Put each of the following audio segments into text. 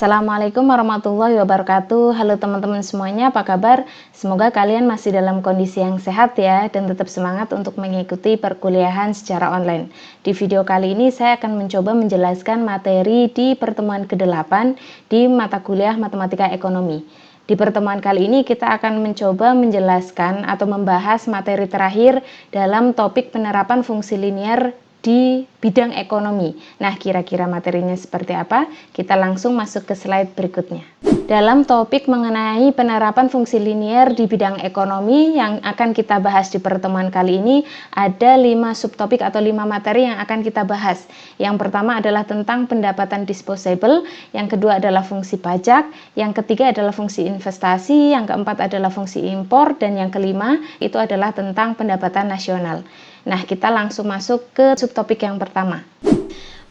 Assalamualaikum warahmatullahi wabarakatuh. Halo teman-teman semuanya, apa kabar? Semoga kalian masih dalam kondisi yang sehat ya, dan tetap semangat untuk mengikuti perkuliahan secara online. Di video kali ini saya akan mencoba menjelaskan materi di pertemuan ke-8 di mata kuliah Matematika Ekonomi. Di pertemuan kali ini kita akan mencoba menjelaskan atau membahas materi terakhir dalam topik penerapan fungsi linier di bidang ekonomi. Nah, kira-kira materinya seperti apa? Kita langsung masuk ke slide berikutnya. Dalam topik mengenai penerapan fungsi linier di bidang ekonomi yang akan kita bahas di pertemuan kali ini, ada 5 subtopik atau 5 materi yang akan kita bahas. Yang pertama adalah tentang pendapatan disposable, yang kedua adalah fungsi pajak, yang ketiga adalah fungsi investasi, yang keempat adalah fungsi impor, dan yang kelima itu adalah tentang pendapatan nasional. Nah, kita langsung masuk ke subtopik yang pertama.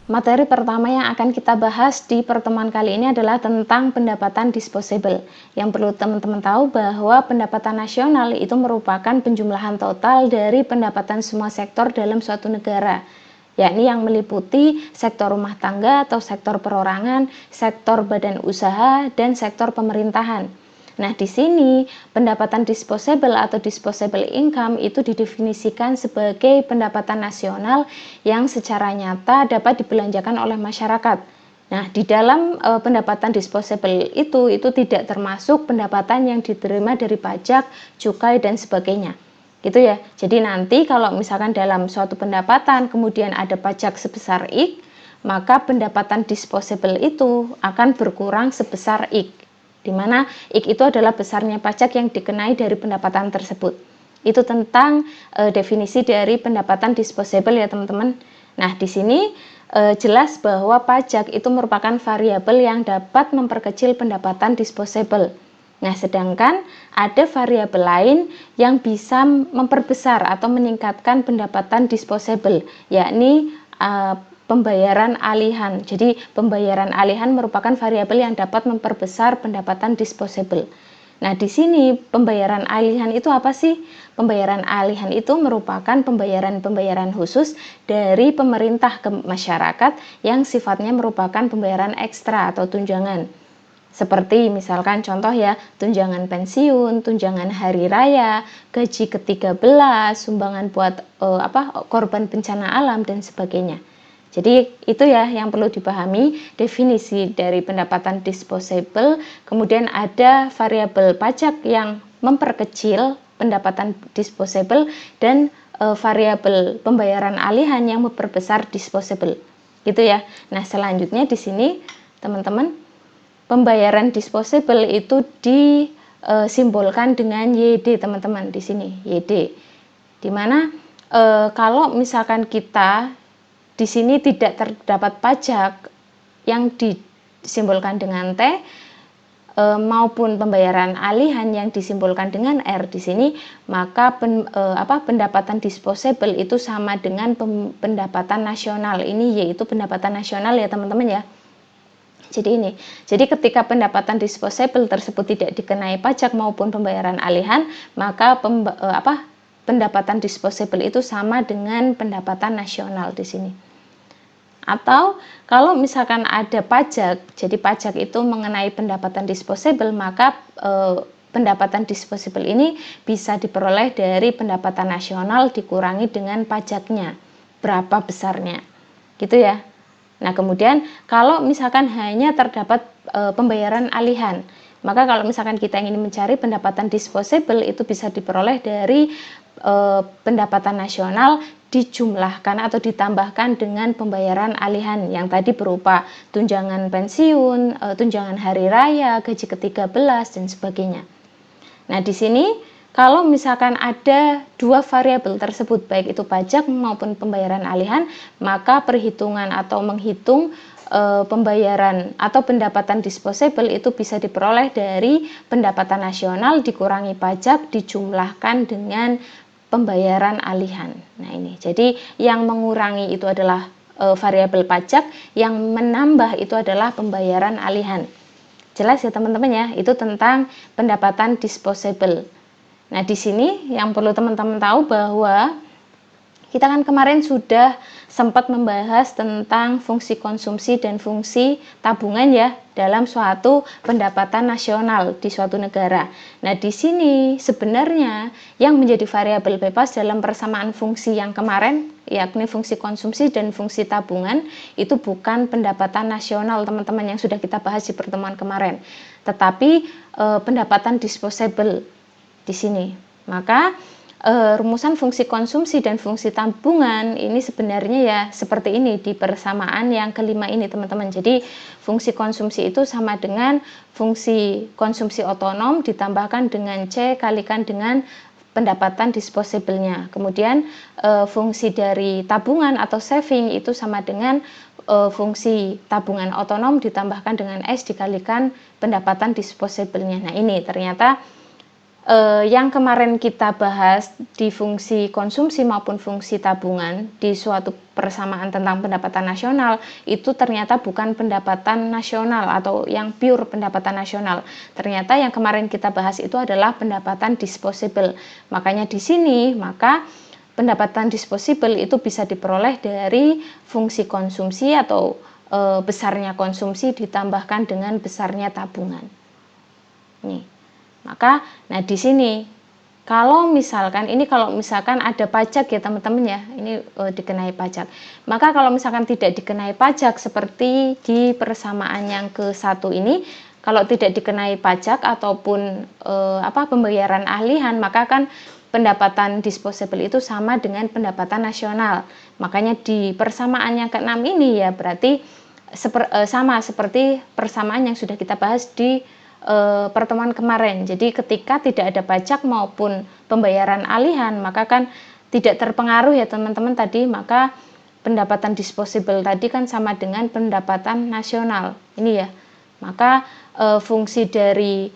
Materi pertama yang akan kita bahas di pertemuan kali ini adalah tentang pendapatan disposable. Yang perlu teman-teman tahu bahwa pendapatan nasional itu merupakan penjumlahan total dari pendapatan semua sektor dalam suatu negara, yakni yang meliputi sektor rumah tangga atau sektor perorangan, sektor badan usaha, dan sektor pemerintahan. Nah, di sini pendapatan disposable atau disposable income itu didefinisikan sebagai pendapatan nasional yang secara nyata dapat dibelanjakan oleh masyarakat. Nah, di dalam pendapatan disposable itu tidak termasuk pendapatan yang diterima dari pajak, cukai, dan sebagainya. Gitu ya. Jadi nanti kalau misalkan dalam suatu pendapatan kemudian ada pajak sebesar X, maka pendapatan disposable itu akan berkurang sebesar X, di mana X itu adalah besarnya pajak yang dikenai dari pendapatan tersebut. Itu tentang definisi dari pendapatan disposable ya teman-teman. Nah, di sini jelas bahwa pajak itu merupakan variabel yang dapat memperkecil pendapatan disposable. Nah, sedangkan ada variabel lain yang bisa memperbesar atau meningkatkan pendapatan disposable, yakni pembayaran alihan. Jadi pembayaran alihan merupakan variabel yang dapat memperbesar pendapatan disposable. Nah, di sini pembayaran alihan itu apa sih? Pembayaran alihan itu merupakan pembayaran khusus dari pemerintah ke masyarakat yang sifatnya merupakan pembayaran ekstra atau tunjangan. Seperti misalkan contoh ya, tunjangan pensiun, tunjangan hari raya, gaji ke-13, sumbangan buat korban bencana alam, dan sebagainya. Jadi itu ya yang perlu dipahami, definisi dari pendapatan disposable. Kemudian ada variabel pajak yang memperkecil pendapatan disposable dan variabel pembayaran alihan yang memperbesar disposable. Gitu ya. Nah, selanjutnya di sini teman-teman, pembayaran disposable itu disimbolkan dengan YD teman-teman di sini, YD. Dimana kalau misalkan kita di sini tidak terdapat pajak yang disimbolkan dengan T maupun pembayaran alihan yang disimbolkan dengan R di sini, maka pendapatan disposable itu sama dengan pendapatan nasional. Ini yaitu pendapatan nasional ya teman-teman ya. Jadi ketika pendapatan disposable tersebut tidak dikenai pajak maupun pembayaran alihan, maka pendapatan disposable itu sama dengan pendapatan nasional di sini. Atau kalau misalkan ada pajak, jadi pajak itu mengenai pendapatan disposable, maka pendapatan disposable ini bisa diperoleh dari pendapatan nasional dikurangi dengan pajaknya, berapa besarnya, gitu ya. Nah, kemudian kalau misalkan hanya terdapat pembayaran alihan, maka kalau misalkan kita ingin mencari pendapatan disposable itu bisa diperoleh dari pendapatan nasional dijumlahkan atau ditambahkan dengan pembayaran alihan yang tadi berupa tunjangan pensiun, tunjangan hari raya, gaji ke-13 dan sebagainya. Nah, di sini kalau misalkan ada dua variabel tersebut, baik itu pajak maupun pembayaran alihan, maka perhitungan atau menghitung pembayaran atau pendapatan disposable itu bisa diperoleh dari pendapatan nasional dikurangi pajak dijumlahkan dengan pembayaran alihan. Nah, ini jadi yang mengurangi itu adalah variabel pajak, yang menambah itu adalah pembayaran alihan. Jelas ya teman-teman ya, itu tentang pendapatan disposable. Nah, di sini yang perlu teman-teman tahu bahwa Kita kan kemarin sudah sempat membahas tentang fungsi konsumsi dan fungsi tabungan ya dalam suatu pendapatan nasional di suatu negara. Nah, di sini sebenarnya yang menjadi variabel bebas dalam persamaan fungsi yang kemarin, yakni fungsi konsumsi dan fungsi tabungan, itu bukan pendapatan nasional teman-teman yang sudah kita bahas di pertemuan kemarin, tetapi pendapatan disposable di sini. Maka rumusan fungsi konsumsi dan fungsi tabungan ini sebenarnya ya seperti ini di persamaan yang kelima ini teman-teman. Jadi fungsi konsumsi itu sama dengan fungsi konsumsi otonom ditambahkan dengan C kalikan dengan pendapatan disposable-nya. Kemudian fungsi dari tabungan atau saving itu sama dengan fungsi tabungan otonom ditambahkan dengan S dikalikan pendapatan disposable-nya. Nah, ini ternyata yang kemarin kita bahas di fungsi konsumsi maupun fungsi tabungan di suatu persamaan tentang pendapatan nasional itu ternyata bukan pendapatan nasional atau yang pure pendapatan nasional. Ternyata yang kemarin kita bahas itu adalah pendapatan disposable. Makanya di sini maka pendapatan disposable itu bisa diperoleh dari fungsi konsumsi atau besarnya konsumsi ditambahkan dengan besarnya tabungan. Nih. Maka, nah di sini kalau misalkan ada pajak ya teman-teman ya, ini dikenai pajak. Maka kalau misalkan tidak dikenai pajak seperti di persamaan yang ke-1 ini, kalau tidak dikenai pajak ataupun pembayaran ahlian, maka kan pendapatan disposable itu sama dengan pendapatan nasional. Makanya di persamaan yang ke-6 ini ya berarti sama seperti persamaan yang sudah kita bahas di pertemuan kemarin. Jadi ketika tidak ada pajak maupun pembayaran alihan, maka kan tidak terpengaruh ya teman-teman tadi, maka pendapatan disposable tadi kan sama dengan pendapatan nasional. Ini ya. Maka fungsi dari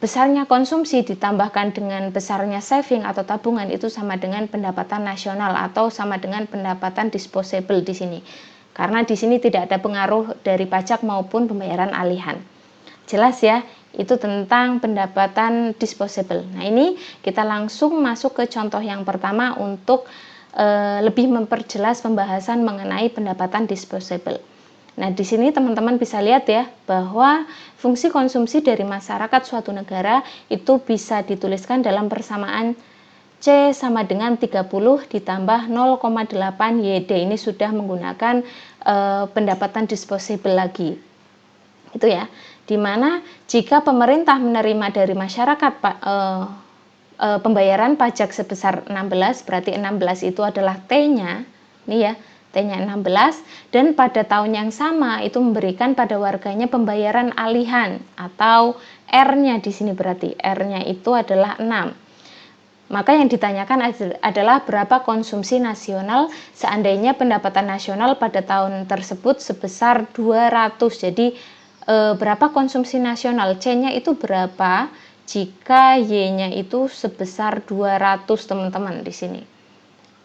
besarnya konsumsi ditambahkan dengan besarnya saving atau tabungan itu sama dengan pendapatan nasional atau sama dengan pendapatan disposable di sini. Karena di sini tidak ada pengaruh dari pajak maupun pembayaran alihan. Jelas ya, itu tentang pendapatan disposable. Nah, ini kita langsung masuk ke contoh yang pertama untuk lebih memperjelas pembahasan mengenai pendapatan disposable. Nah, di sini teman-teman bisa lihat ya bahwa fungsi konsumsi dari masyarakat suatu negara itu bisa dituliskan dalam persamaan C sama dengan 30 ditambah 0,8 YD. Ini sudah menggunakan pendapatan disposable lagi. Itu ya. Dimana jika pemerintah menerima dari masyarakat pembayaran pajak sebesar 16, berarti 16 itu adalah T-nya, nih ya, T-nya 16, dan pada tahun yang sama itu memberikan pada warganya pembayaran alihan atau R-nya di sini berarti R-nya itu adalah 6. Maka yang ditanyakan adalah berapa konsumsi nasional seandainya pendapatan nasional pada tahun tersebut sebesar 200. Jadi berapa konsumsi nasional, C-nya itu berapa jika Y-nya itu sebesar 200 teman-teman di sini.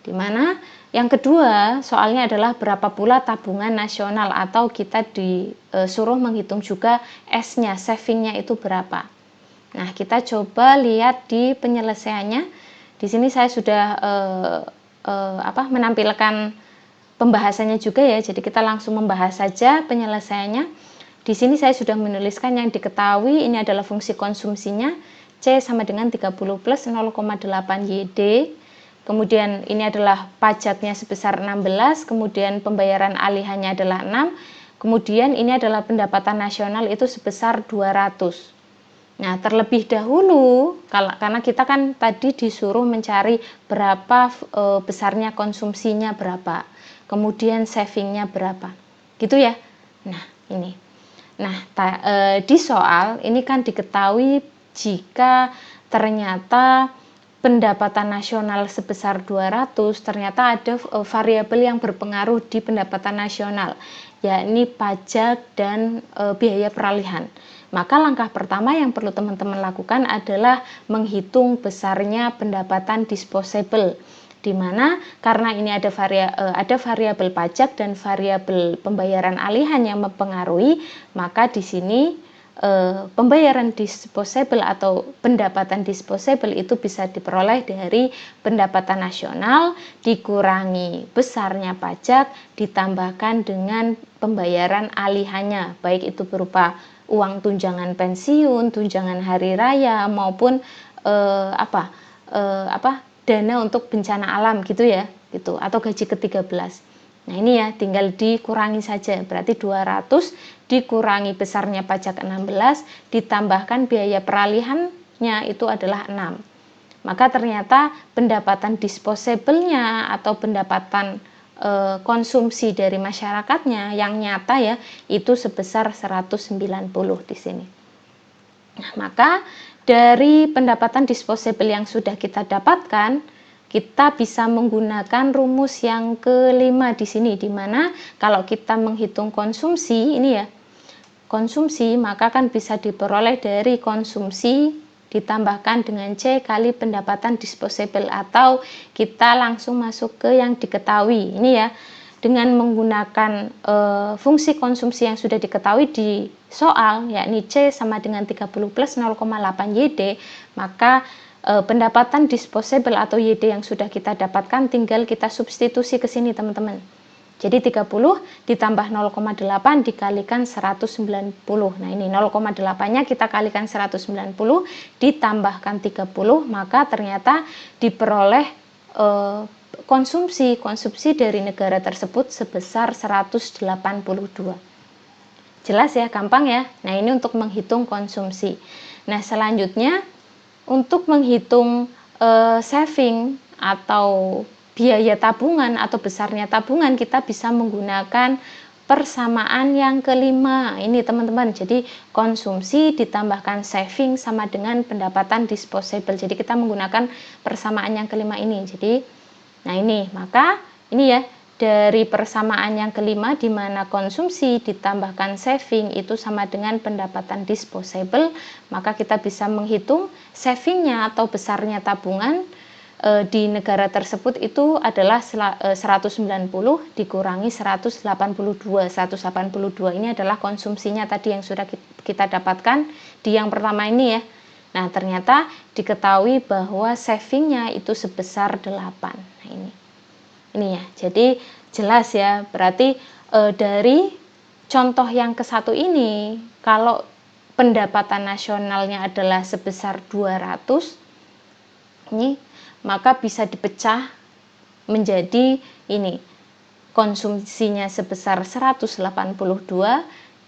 Dimana yang kedua soalnya adalah berapa pula tabungan nasional atau kita disuruh menghitung juga S-nya, saving-nya itu berapa. Nah, kita coba lihat di penyelesaiannya. Di sini saya sudah menampilkan pembahasannya juga ya. Jadi kita langsung membahas saja penyelesaiannya. Di sini saya sudah menuliskan yang diketahui ini adalah fungsi konsumsinya C sama dengan 30 plus 0,8 YD. Kemudian ini adalah pajaknya sebesar 16, kemudian pembayaran alihannya adalah 6. Kemudian ini adalah pendapatan nasional itu sebesar 200. Nah, terlebih dahulu karena kita kan tadi disuruh mencari berapa besarnya konsumsinya berapa. Kemudian savingnya berapa. Gitu ya. Nah, ini. Nah, di soal ini kan diketahui jika ternyata pendapatan nasional sebesar 200, ternyata ada variabel yang berpengaruh di pendapatan nasional, yakni pajak dan biaya peralihan. Maka langkah pertama yang perlu teman-teman lakukan adalah menghitung besarnya pendapatan disposable. Di mana karena ini ada variabel pajak dan variabel pembayaran alihan yang mempengaruhi, maka di sini pembayaran disposable atau pendapatan disposable itu bisa diperoleh dari pendapatan nasional dikurangi besarnya pajak ditambahkan dengan pembayaran alihannya, baik itu berupa uang tunjangan pensiun, tunjangan hari raya maupun dana untuk bencana alam gitu ya, gitu, atau gaji ke-13. Nah ini ya tinggal dikurangi saja, berarti 200 dikurangi besarnya pajak 16 ditambahkan biaya peralihannya itu adalah 6. Maka ternyata pendapatan disposable-nya atau pendapatan konsumsi dari masyarakatnya yang nyata ya itu sebesar 190 di sini. Nah, maka dari pendapatan disposable yang sudah kita dapatkan, kita bisa menggunakan rumus yang kelima di sini, di mana kalau kita menghitung konsumsi ini ya, konsumsi maka kan bisa diperoleh dari konsumsi ditambahkan dengan C kali pendapatan disposable, atau kita langsung masuk ke yang diketahui ini ya, dengan menggunakan fungsi konsumsi yang sudah diketahui di soal, yakni C sama dengan 30 plus 0,8 YD, maka pendapatan disposable atau YD yang sudah kita dapatkan tinggal kita substitusi ke sini teman-teman. Jadi 30 ditambah 0,8 dikalikan 190. Nah ini 0,8-nya kita kalikan 190 ditambahkan 30, maka ternyata diperoleh konsumsi dari negara tersebut sebesar 182. Jelas ya, gampang ya. Nah ini untuk menghitung konsumsi. Nah selanjutnya untuk menghitung saving atau biaya tabungan atau besarnya tabungan, kita bisa menggunakan persamaan yang kelima ini teman-teman. Jadi konsumsi ditambahkan saving sama dengan pendapatan disposable. Jadi kita menggunakan persamaan yang kelima ini. Jadi nah ini, maka ini ya, dari persamaan yang kelima di mana konsumsi ditambahkan saving itu sama dengan pendapatan disposable, maka kita bisa menghitung savingnya atau besarnya tabungan di negara tersebut itu adalah 190 dikurangi 182. 182 ini adalah konsumsinya tadi yang sudah kita dapatkan di yang pertama ini ya. Nah ternyata diketahui bahwa savingnya itu sebesar 8. Nah ini ya, jadi jelas ya, berarti dari contoh yang ke-1 ini, kalau pendapatan nasionalnya adalah sebesar 200 ini, maka bisa dipecah menjadi ini, konsumsinya sebesar 182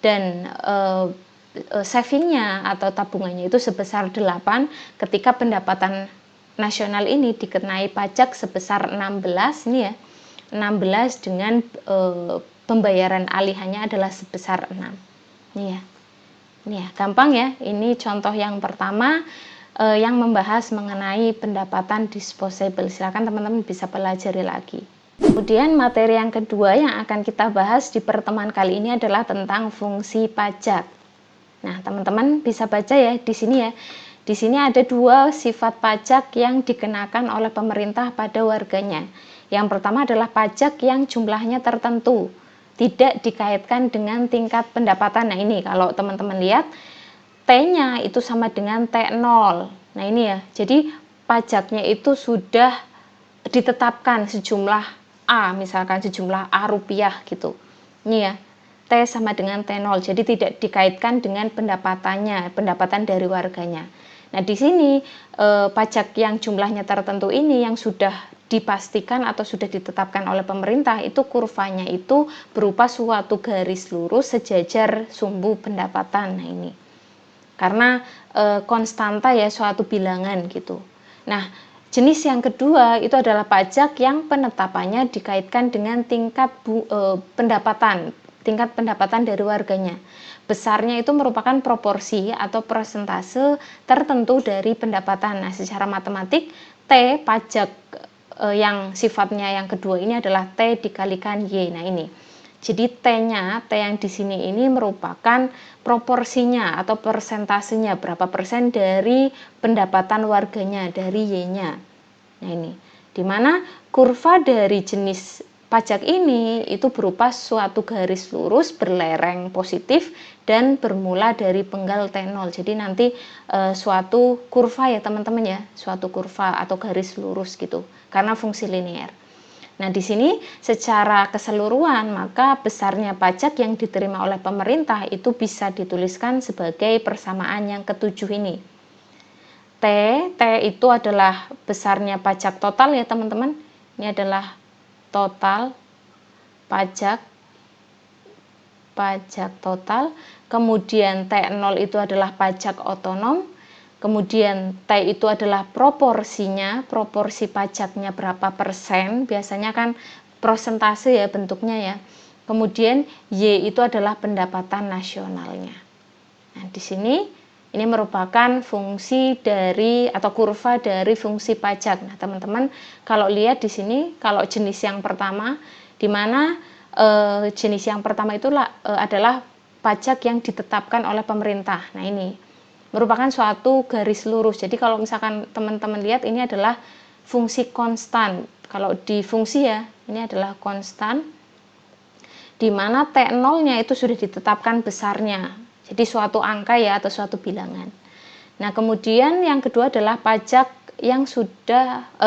dan savingnya atau tabungannya itu sebesar 8, ketika pendapatan nasional ini dikenai pajak sebesar 16 ini ya, 16 dengan pembayaran alihannya adalah sebesar 6. Ini ya, gampang ya. Ini contoh yang pertama yang membahas mengenai pendapatan disposable. Silakan teman-teman bisa pelajari lagi. Kemudian materi yang kedua yang akan kita bahas di pertemuan kali ini adalah tentang fungsi pajak. Nah, teman-teman bisa baca ya di sini ya. Di sini ada 2 sifat pajak yang dikenakan oleh pemerintah pada warganya. Yang pertama adalah pajak yang jumlahnya tertentu, tidak dikaitkan dengan tingkat pendapatan. Nah ini kalau teman-teman lihat, T-nya itu sama dengan T0. Nah ini ya, jadi pajaknya itu sudah ditetapkan sejumlah A, misalkan sejumlah A rupiah gitu. Ini ya, T sama dengan T0, jadi tidak dikaitkan dengan pendapatannya, pendapatan dari warganya. Nah di sini pajak yang jumlahnya tertentu ini yang sudah dipastikan atau sudah ditetapkan oleh pemerintah, itu kurvanya itu berupa suatu garis lurus sejajar sumbu pendapatan. Nah ini karena konstanta ya, suatu bilangan gitu. Nah jenis yang kedua itu adalah pajak yang penetapannya dikaitkan dengan tingkat pendapatan dari warganya. Besarnya itu merupakan proporsi atau persentase tertentu dari pendapatan. Nah, secara matematik T pajak yang sifatnya yang kedua ini adalah T dikalikan Y. Nah, ini. Jadi T-nya, T yang di sini ini merupakan proporsinya atau persentasenya, berapa persen dari pendapatan warganya, dari Y-nya. Nah, ini. Di mana kurva dari jenis pajak ini itu berupa suatu garis lurus berlereng positif dan bermula dari penggal T0. Jadi nanti suatu kurva ya teman-teman ya, suatu kurva atau garis lurus gitu, karena fungsi linear. Nah, di sini secara keseluruhan maka besarnya pajak yang diterima oleh pemerintah itu bisa dituliskan sebagai persamaan yang ketujuh ini. T itu adalah besarnya pajak total ya teman-teman. Ini adalah total pajak total. Kemudian T0 itu adalah pajak otonom. Kemudian T itu adalah proporsinya, proporsi pajaknya berapa persen, biasanya kan persentase ya bentuknya ya. Kemudian Y itu adalah pendapatan nasionalnya. Nah, di sini ini merupakan fungsi dari atau kurva dari fungsi pajak. Nah, teman-teman kalau lihat di sini, kalau jenis yang pertama, di mana jenis yang pertama itu adalah pajak yang ditetapkan oleh pemerintah. Nah, ini merupakan suatu garis lurus. Jadi kalau misalkan teman-teman lihat ini adalah fungsi konstan. Kalau di fungsi ya, ini adalah konstan, di mana T0-nya itu sudah ditetapkan besarnya. Jadi suatu angka ya atau suatu bilangan. Nah, kemudian yang kedua adalah pajak yang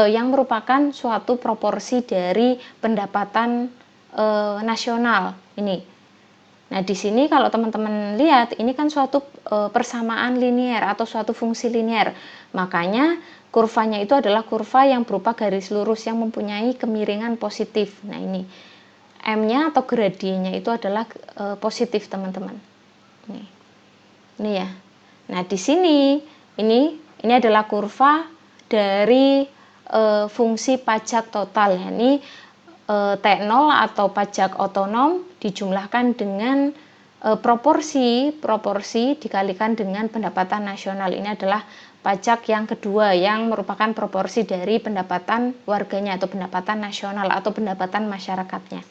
yang merupakan suatu proporsi dari pendapatan nasional ini. Nah, di sini kalau teman-teman lihat, ini kan suatu persamaan linear atau suatu fungsi linear. Makanya kurvanya itu adalah kurva yang berupa garis lurus yang mempunyai kemiringan positif. Nah, ini M-nya atau gradiennya itu adalah positif, teman-teman. Ini ya. Nah, di sini ini adalah kurva dari fungsi pajak total. Ya. Ini T0 atau pajak otonom dijumlahkan dengan proporsi dikalikan dengan pendapatan nasional. Ini adalah pajak yang kedua yang merupakan proporsi dari pendapatan warganya atau pendapatan nasional atau pendapatan masyarakatnya.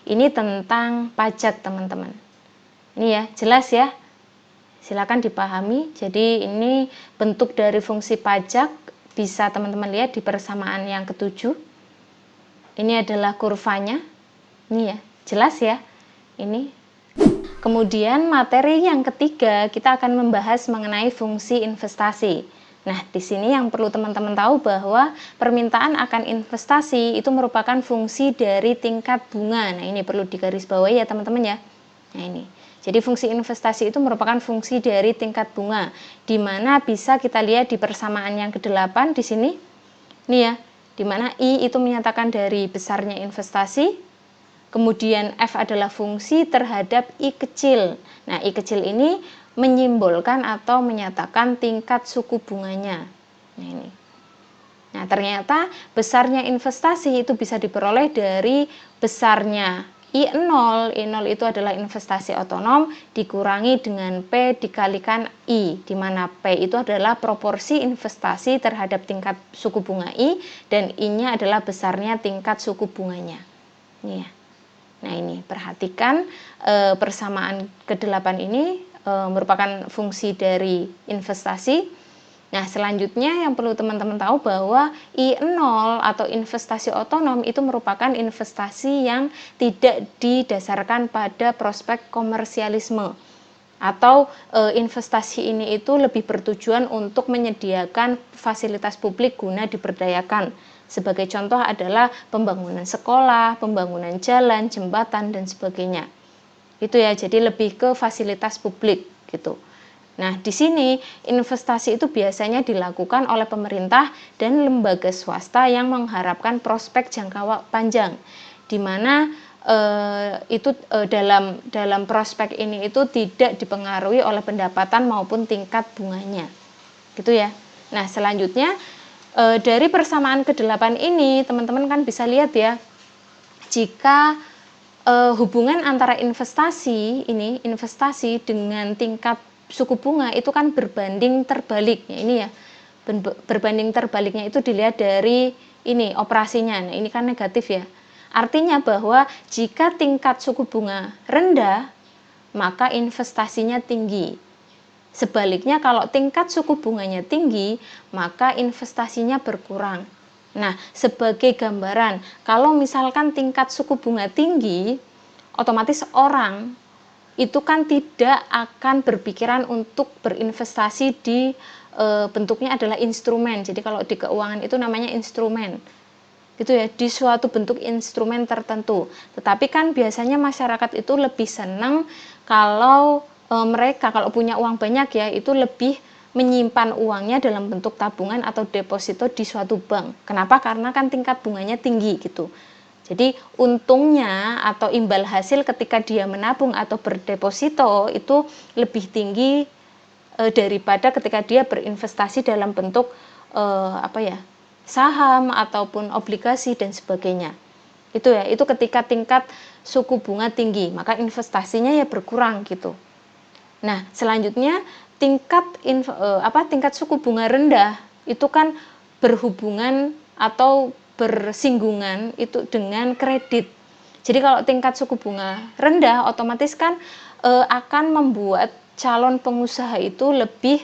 Ini tentang pajak, teman-teman. Ini ya, jelas ya. Silakan dipahami. Jadi ini bentuk dari fungsi pajak, bisa teman-teman lihat di persamaan yang ketujuh. Ini adalah kurvanya. Ini ya, jelas ya. Ini. Kemudian materi yang ketiga, kita akan membahas mengenai fungsi investasi. Nah, di sini yang perlu teman-teman tahu bahwa permintaan akan investasi itu merupakan fungsi dari tingkat bunga. Nah, ini perlu digarisbawahi ya teman-teman ya. Nah, ini. Jadi fungsi investasi itu merupakan fungsi dari tingkat bunga, di mana bisa kita lihat di persamaan yang ke-8 di sini. Ini ya, di mana I itu menyatakan dari besarnya investasi, kemudian F adalah fungsi terhadap I kecil. Nah, I kecil ini menyimbolkan atau menyatakan tingkat suku bunganya. Nah, ini. Nah, ternyata besarnya investasi itu bisa diperoleh dari besarnya I0. I0 itu adalah investasi otonom dikurangi dengan P dikalikan I, di mana P itu adalah proporsi investasi terhadap tingkat suku bunga I, dan I-nya adalah besarnya tingkat suku bunganya. Ini ya. Nah, ini perhatikan persamaan ke-8 ini merupakan fungsi dari investasi. Nah, selanjutnya yang perlu teman-teman tahu bahwa I0 atau investasi otonom itu merupakan investasi yang tidak didasarkan pada prospek komersialisme, atau investasi ini itu lebih bertujuan untuk menyediakan fasilitas publik guna diberdayakan. Sebagai contoh adalah pembangunan sekolah, pembangunan jalan, jembatan, dan sebagainya. Itu ya, jadi lebih ke fasilitas publik gitu. Nah, di sini investasi itu biasanya dilakukan oleh pemerintah dan lembaga swasta yang mengharapkan prospek jangka panjang, di mana dalam prospek ini itu tidak dipengaruhi oleh pendapatan maupun tingkat bunganya, gitu ya. Nah, selanjutnya dari persamaan ke-8 ini teman-teman kan bisa lihat ya, jika hubungan antara investasi dengan tingkat suku bunga itu kan berbanding terbalik. Ya, ini ya, berbanding terbaliknya itu dilihat dari ini operasinya. Nah, ini kan negatif ya. Artinya bahwa jika tingkat suku bunga rendah, maka investasinya tinggi. Sebaliknya kalau tingkat suku bunganya tinggi, maka investasinya berkurang. Nah, sebagai gambaran, kalau misalkan tingkat suku bunga tinggi, otomatis orang itu kan tidak akan berpikiran untuk berinvestasi di bentuknya adalah instrumen. Jadi kalau di keuangan itu namanya instrumen. Gitu ya, di suatu bentuk instrumen tertentu. Tetapi kan biasanya masyarakat itu lebih senang kalau mereka kalau punya uang banyak ya, itu lebih menyimpan uangnya dalam bentuk tabungan atau deposito di suatu bank. Kenapa? Karena kan tingkat bunganya tinggi gitu. Jadi untungnya atau imbal hasil ketika dia menabung atau berdeposito itu lebih tinggi daripada ketika dia berinvestasi dalam bentuk saham ataupun obligasi dan sebagainya. Itu ya, itu ketika tingkat suku bunga tinggi, maka investasinya ya berkurang gitu. Nah, selanjutnya tingkat suku bunga rendah itu kan berhubungan atau bersinggungan itu dengan kredit. Jadi kalau tingkat suku bunga rendah otomatis kan akan membuat calon pengusaha itu lebih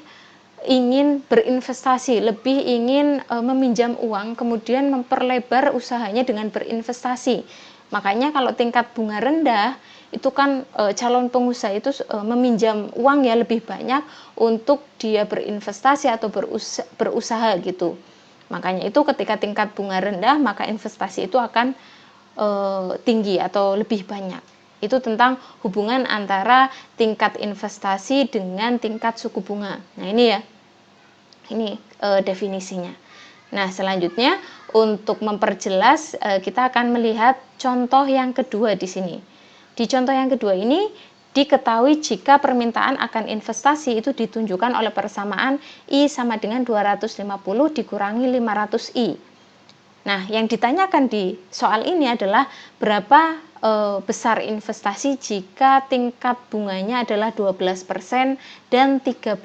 ingin berinvestasi, lebih ingin meminjam uang, kemudian memperlebar usahanya dengan berinvestasi. Makanya kalau tingkat bunga rendah, itu kan calon pengusaha itu meminjam uang ya lebih banyak untuk dia berinvestasi atau berusaha gitu. Makanya itu ketika tingkat bunga rendah, maka investasi itu akan tinggi atau lebih banyak. Itu tentang hubungan antara tingkat investasi dengan tingkat suku bunga. Nah ini ya, ini definisinya. Nah selanjutnya untuk memperjelas kita akan melihat contoh yang kedua di sini. Di contoh yang kedua ini diketahui jika permintaan akan investasi itu ditunjukkan oleh persamaan I sama dengan 250 dikurangi 500I. Nah, yang ditanyakan di soal ini adalah berapa besar investasi jika tingkat bunganya adalah 12% dan 30%.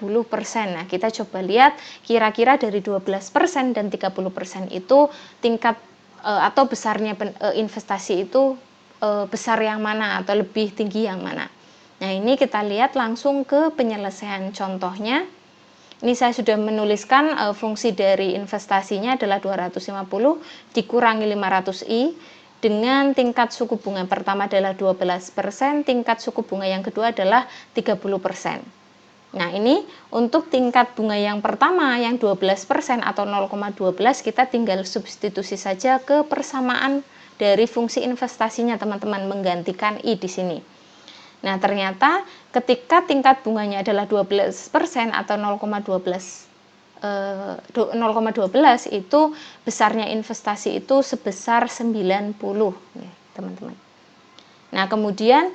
Nah, kita coba lihat kira-kira dari 12% dan 30% itu tingkat atau besarnya investasi itu besar yang mana atau lebih tinggi yang mana. Nah, ini kita lihat langsung ke penyelesaian contohnya. Ini saya sudah menuliskan fungsi dari investasinya adalah 250 dikurangi 500i dengan tingkat suku bunga pertama adalah 12%, tingkat suku bunga yang kedua adalah 30%. Nah, ini untuk tingkat bunga yang pertama yang 12% atau 0,12 kita tinggal substitusi saja ke persamaan dari fungsi investasinya teman-teman, menggantikan i di sini. Nah, ternyata ketika tingkat bunganya adalah 12% atau 0,12 itu besarnya investasi itu sebesar 90 nih, teman-teman. Nah, kemudian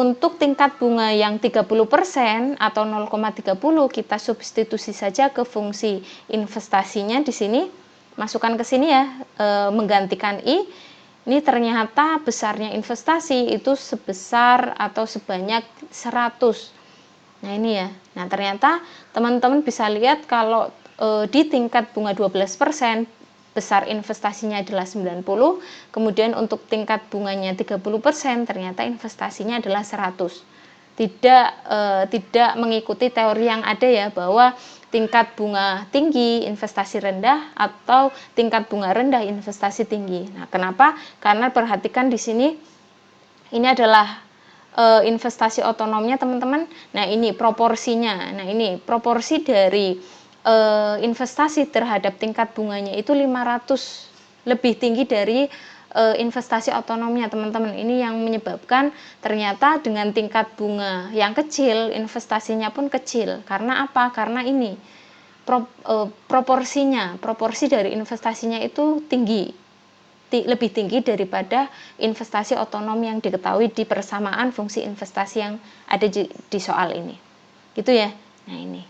untuk tingkat bunga yang 30% atau 0,30 kita substitusi saja ke fungsi investasinya di sini. Masukkan ke sini ya, menggantikan i. Ini ternyata besarnya investasi itu sebesar atau sebanyak 100. Nah, ini ya. Nah, ternyata teman-teman bisa lihat kalau di tingkat bunga 12%, besar investasinya adalah 90, kemudian untuk tingkat bunganya 30%, ternyata investasinya adalah 100. Tidak mengikuti teori yang ada ya, bahwa tingkat bunga tinggi investasi rendah atau tingkat bunga rendah investasi tinggi. Nah, kenapa? Karena perhatikan di sini ini adalah investasi otonomnya teman-teman. Nah, ini proporsinya. Nah, ini proporsi dari investasi terhadap tingkat bunganya itu 500 lebih tinggi dari investasi otonomnya teman-teman. Ini yang menyebabkan ternyata dengan tingkat bunga yang kecil investasinya pun kecil. Karena apa? Karena ini proporsi dari investasinya itu lebih tinggi daripada investasi otonom yang diketahui di persamaan fungsi investasi yang ada di soal ini. Gitu ya. Nah, ini.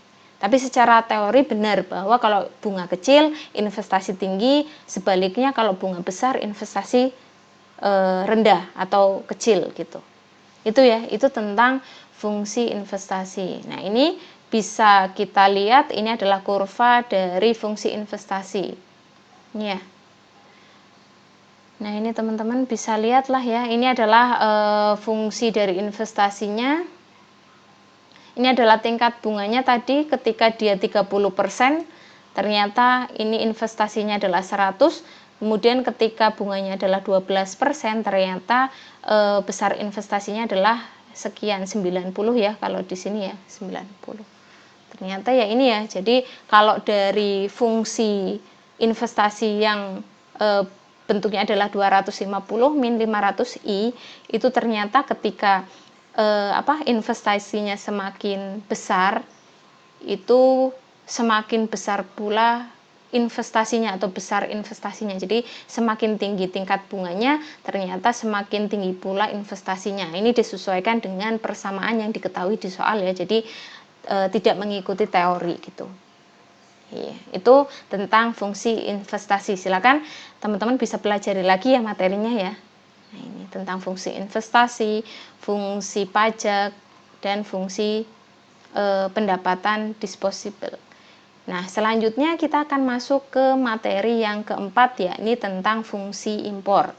Tapi secara teori benar bahwa kalau bunga kecil investasi tinggi, sebaliknya kalau bunga besar investasi rendah atau kecil gitu. Itu ya, itu tentang fungsi investasi. Nah, ini bisa kita lihat ini adalah kurva dari fungsi investasi. Ini ya. Nah, ini teman-teman bisa lihat lah ya. Ini adalah fungsi dari investasinya. Ini adalah tingkat bunganya tadi ketika dia 30%, ternyata ini investasinya adalah 100, kemudian ketika bunganya adalah 12%, ternyata besar investasinya adalah sekian, 90 ya kalau di sini ya, 90. Ternyata ya ini ya, jadi kalau dari fungsi investasi yang bentuknya adalah 250 min 500i, itu ternyata ketika investasinya semakin besar, itu semakin besar pula investasinya atau besar investasinya. Jadi semakin tinggi tingkat bunganya, ternyata semakin tinggi pula investasinya. Ini disesuaikan dengan persamaan yang diketahui di soal ya. Jadi tidak mengikuti teori gitu. Iya, itu tentang fungsi investasi. Silakan teman-teman bisa pelajari lagi ya materinya ya. Nah, ini tentang fungsi investasi, fungsi pajak, dan fungsi pendapatan disposable. Nah, selanjutnya kita akan masuk ke materi yang keempat, yakni tentang fungsi impor.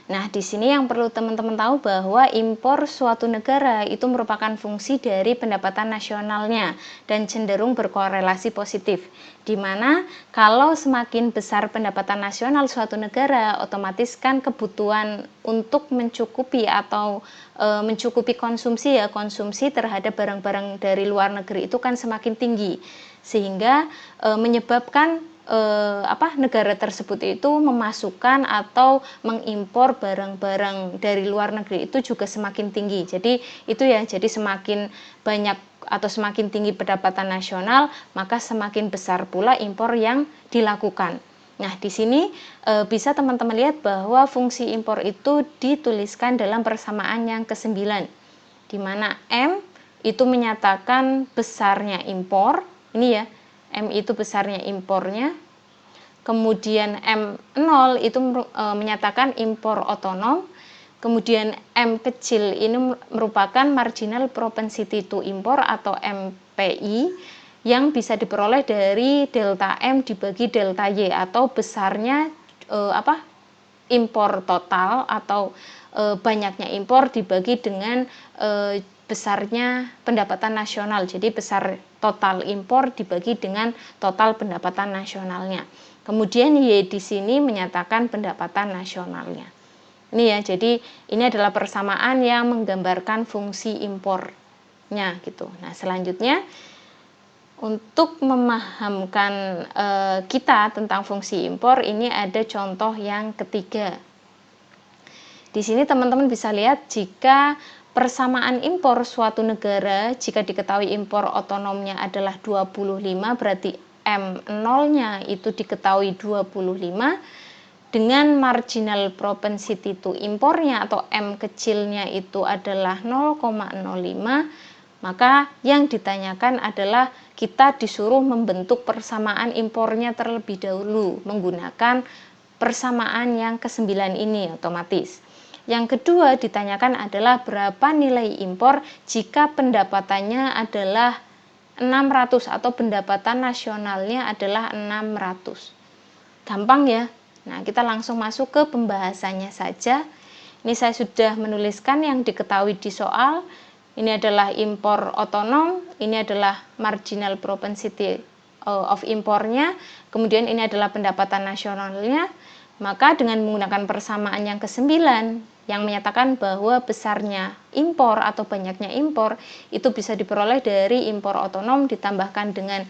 Nah, di sini yang perlu teman-teman tahu bahwa impor suatu negara itu merupakan fungsi dari pendapatan nasionalnya dan cenderung berkorelasi positif. Di mana kalau semakin besar pendapatan nasional suatu negara, otomatis kan kebutuhan untuk mencukupi atau mencukupi konsumsi terhadap barang-barang dari luar negeri itu kan semakin tinggi. Sehingga menyebabkan negara tersebut itu memasukkan atau mengimpor barang-barang dari luar negeri itu juga semakin tinggi. Jadi itu ya, jadi semakin banyak atau semakin tinggi pendapatan nasional, maka semakin besar pula impor yang dilakukan. Nah, di sini bisa teman-teman lihat bahwa fungsi impor itu dituliskan dalam persamaan yang ke-9, di mana M itu menyatakan besarnya impor, ini ya, M itu besarnya impornya, kemudian M0 itu menyatakan impor otonom, kemudian M kecil ini merupakan marginal propensity to import atau MPI yang bisa diperoleh dari delta M dibagi delta Y atau besarnya impor total atau banyaknya impor dibagi dengan besarnya pendapatan nasional. Jadi besar total impor dibagi dengan total pendapatan nasionalnya. Kemudian Y di sini menyatakan pendapatan nasionalnya. Ini ya, jadi ini adalah persamaan yang menggambarkan fungsi impornya gitu. Nah, selanjutnya untuk memahamkan kita tentang fungsi impor, ini ada contoh yang ketiga. Di sini teman-teman bisa lihat jika persamaan impor suatu negara, jika diketahui impor otonomnya adalah 25, berarti M0-nya itu diketahui 25, dengan marginal propensity to impornya atau M kecilnya itu adalah 0,05, maka yang ditanyakan adalah kita disuruh membentuk persamaan impornya terlebih dahulu menggunakan persamaan yang ke-9 ini otomatis. Yang kedua ditanyakan adalah berapa nilai impor jika pendapatannya adalah 600 atau pendapatan nasionalnya adalah 600. Gampang ya. Nah, kita langsung masuk ke pembahasannya saja. Ini saya sudah menuliskan yang diketahui di soal. Ini adalah impor otonom, ini adalah marginal propensity of impornya, kemudian ini adalah pendapatan nasionalnya. Maka dengan menggunakan persamaan yang ke-9 yang menyatakan bahwa besarnya impor atau banyaknya impor itu bisa diperoleh dari impor otonom ditambahkan dengan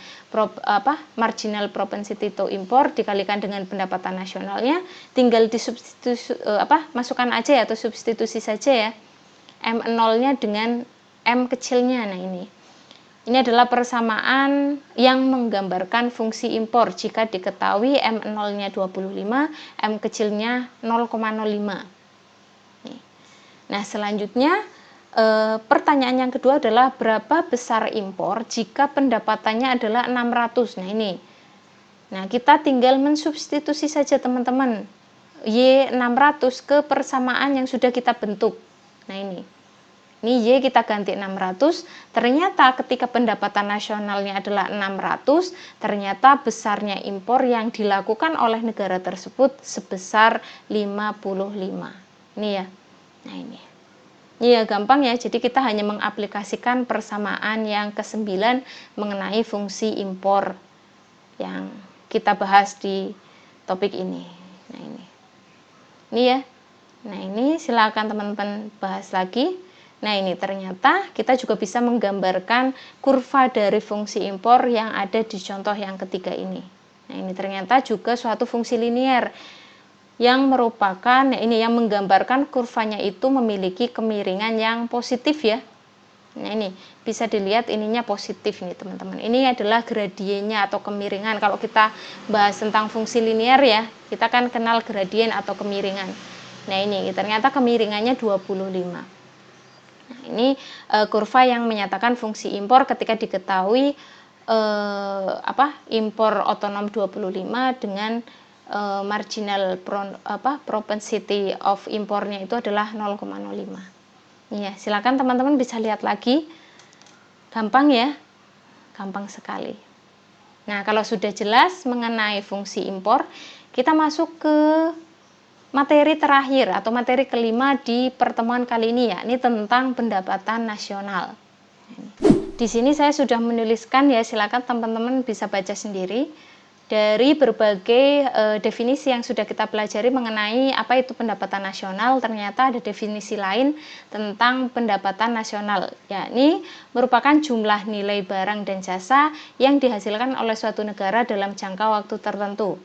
marginal propensity to import dikalikan dengan pendapatan nasionalnya, tinggal disubstitusi masukkan aja ya atau substitusi saja ya M0-nya dengan M kecilnya. Nah, ini adalah persamaan yang menggambarkan fungsi impor jika diketahui M0-nya 25, M kecilnya 0,05. Nah, selanjutnya pertanyaan yang kedua adalah berapa besar impor jika pendapatannya adalah 600. Nah, ini. Nah, kita tinggal mensubstitusi saja teman-teman. Y 600 ke persamaan yang sudah kita bentuk. Nah, ini Y kita ganti 600, ternyata ketika pendapatan nasionalnya adalah 600, ternyata besarnya impor yang dilakukan oleh negara tersebut sebesar 55. Ini ya. Nah, ini ya gampang ya, jadi kita hanya mengaplikasikan persamaan yang ke-9 mengenai fungsi impor yang kita bahas di topik ini. Nah, ini ya. Nah, ini silakan teman-teman bahas lagi. Nah, ini ternyata kita juga bisa menggambarkan kurva dari fungsi impor yang ada di contoh yang ketiga ini. Nah, ini ternyata juga suatu fungsi linier yang merupakan, ini yang menggambarkan kurvanya itu memiliki kemiringan yang positif ya. Nah, ini bisa dilihat ininya positif nih teman-teman. Ini adalah gradiennya atau kemiringan. Kalau kita bahas tentang fungsi linear ya, kita kan kenal gradien atau kemiringan. Nah, ini ternyata kemiringannya 25. Nah, ini kurva yang menyatakan fungsi impor ketika diketahui impor otonom 25 dengan marginal propensity of impornya itu adalah 0,05. Ya, silakan teman-teman bisa lihat lagi. Gampang ya? Gampang sekali. Nah, kalau sudah jelas mengenai fungsi impor, kita masuk ke materi terakhir atau materi kelima di pertemuan kali ini, yakni tentang pendapatan nasional. Di sini saya sudah menuliskan ya, silakan teman-teman bisa baca sendiri. Dari berbagai definisi yang sudah kita pelajari mengenai apa itu pendapatan nasional, ternyata ada definisi lain tentang pendapatan nasional, yakni merupakan jumlah nilai barang dan jasa yang dihasilkan oleh suatu negara dalam jangka waktu tertentu.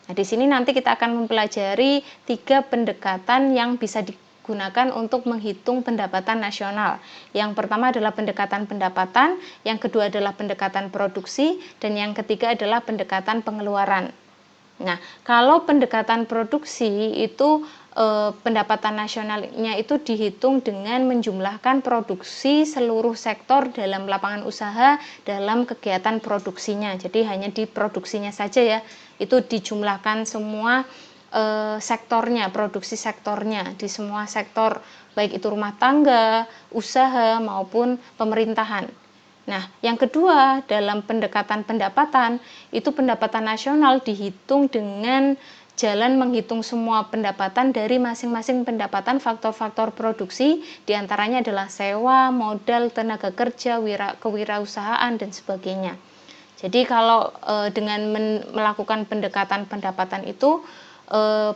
Nah, di sini nanti kita akan mempelajari 3 pendekatan yang bisa digunakan untuk menghitung pendapatan nasional. Yang pertama adalah pendekatan pendapatan, yang kedua adalah pendekatan produksi, dan yang ketiga adalah pendekatan pengeluaran. Nah, kalau pendekatan produksi itu pendapatan nasionalnya itu dihitung dengan menjumlahkan produksi seluruh sektor dalam lapangan usaha dalam kegiatan produksinya. Jadi hanya di produksinya saja ya, itu dijumlahkan semua sektornya, produksi sektornya di semua sektor, baik itu rumah tangga, usaha maupun pemerintahan. Nah, yang kedua dalam pendekatan pendapatan, itu pendapatan nasional dihitung dengan jalan menghitung semua pendapatan dari masing-masing pendapatan faktor-faktor produksi, diantaranya adalah sewa, modal, tenaga kerja, kewirausahaan, dan sebagainya. Jadi kalau dengan melakukan pendekatan pendapatan itu,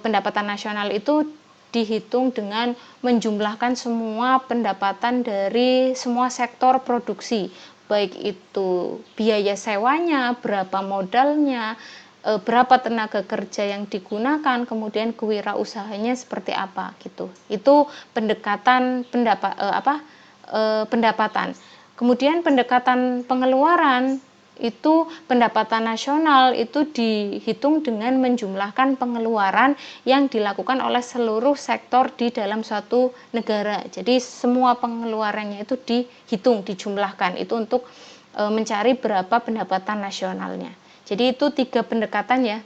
pendapatan nasional itu dihitung dengan menjumlahkan semua pendapatan dari semua sektor produksi, baik itu biaya sewanya, berapa modalnya, berapa tenaga kerja yang digunakan, kemudian kewirausahanya seperti apa gitu. Itu pendekatan pendapatan. Kemudian pendekatan pengeluaran itu pendapatan nasional itu dihitung dengan menjumlahkan pengeluaran yang dilakukan oleh seluruh sektor di dalam suatu negara. Jadi semua pengeluarannya itu dihitung, dijumlahkan itu untuk mencari berapa pendapatan nasionalnya. Jadi itu 3 pendekatan ya.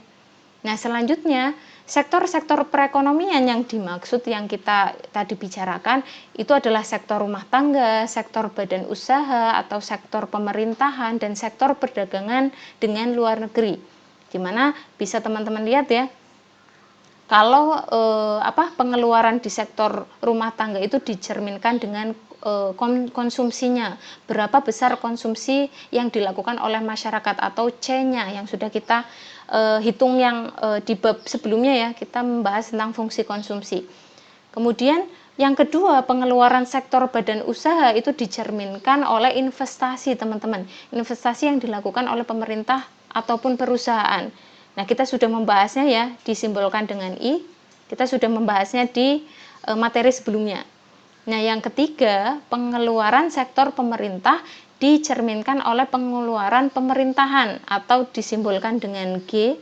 Nah, selanjutnya sektor-sektor perekonomian yang dimaksud yang kita tadi bicarakan itu adalah sektor rumah tangga, sektor badan usaha atau sektor pemerintahan, dan sektor perdagangan dengan luar negeri. Dimana bisa teman-teman lihat ya, kalau pengeluaran di sektor rumah tangga itu dicerminkan dengan konsumsinya, berapa besar konsumsi yang dilakukan oleh masyarakat atau C-nya yang sudah kita hitung yang di bab sebelumnya ya, kita membahas tentang fungsi konsumsi. Kemudian yang kedua, pengeluaran sektor badan usaha itu dicerminkan oleh investasi teman-teman, investasi yang dilakukan oleh pemerintah ataupun perusahaan. Nah, kita sudah membahasnya ya, disimbolkan dengan I, kita sudah membahasnya di materi sebelumnya. Nah, yang ketiga, pengeluaran sektor pemerintah dicerminkan oleh pengeluaran pemerintahan atau disimbolkan dengan G.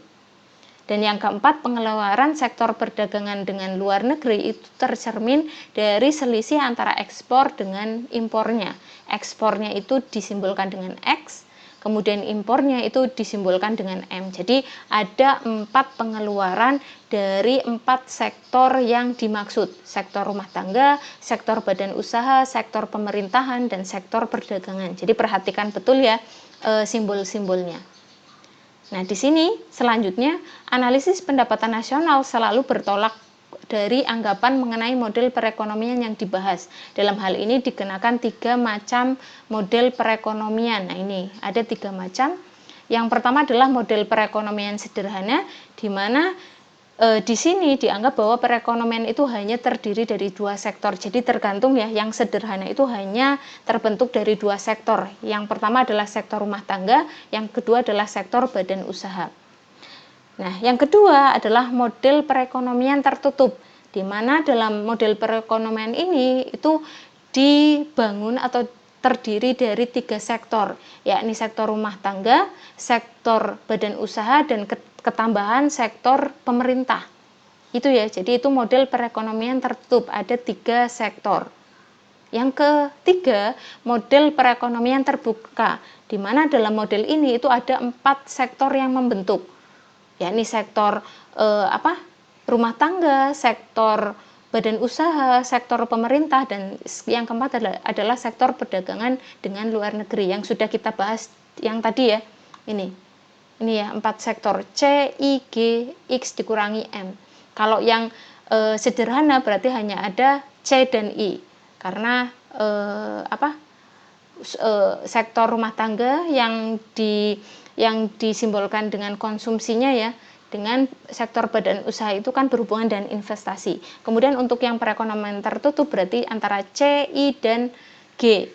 Dan yang keempat, pengeluaran sektor perdagangan dengan luar negeri itu tercermin dari selisih antara ekspor dengan impornya. Ekspornya itu disimbolkan dengan X, kemudian impornya itu disimbolkan dengan M. Jadi ada 4 pengeluaran dari 4 sektor yang dimaksud. Sektor rumah tangga, sektor badan usaha, sektor pemerintahan, dan sektor perdagangan. Jadi perhatikan betul ya simbol-simbolnya. Nah, di sini selanjutnya analisis pendapatan nasional selalu bertolak dari anggapan mengenai model perekonomian yang dibahas. Dalam hal ini dikenakan 3 macam model perekonomian. Nah, ini ada 3 macam. Yang pertama adalah model perekonomian sederhana, di mana di sini dianggap bahwa perekonomian itu hanya terdiri dari dua sektor. Jadi tergantung ya, yang sederhana itu hanya terbentuk dari dua sektor. Yang pertama adalah sektor rumah tangga, yang kedua adalah sektor badan usaha. Nah, yang kedua adalah model perekonomian tertutup, di mana dalam model perekonomian ini itu dibangun atau terdiri dari tiga sektor, yakni sektor rumah tangga, sektor badan usaha, dan ketambahan sektor pemerintah. Itu ya, jadi itu model perekonomian tertutup, ada tiga sektor. Yang ketiga, model perekonomian terbuka, di mana dalam model ini itu ada 4 sektor yang membentuk, yakni sektor rumah tangga, sektor badan usaha, sektor pemerintah, dan yang keempat adalah sektor perdagangan dengan luar negeri yang sudah kita bahas yang tadi ya. Ini ya 4 sektor, C, I, G, X dikurangi M. Kalau yang sederhana berarti hanya ada C dan I, karena sektor rumah tangga yang disimbolkan dengan konsumsinya ya, dengan sektor badan usaha itu kan berhubungan dengan investasi. Kemudian untuk yang perekonomian tertutup berarti antara C, I, dan G,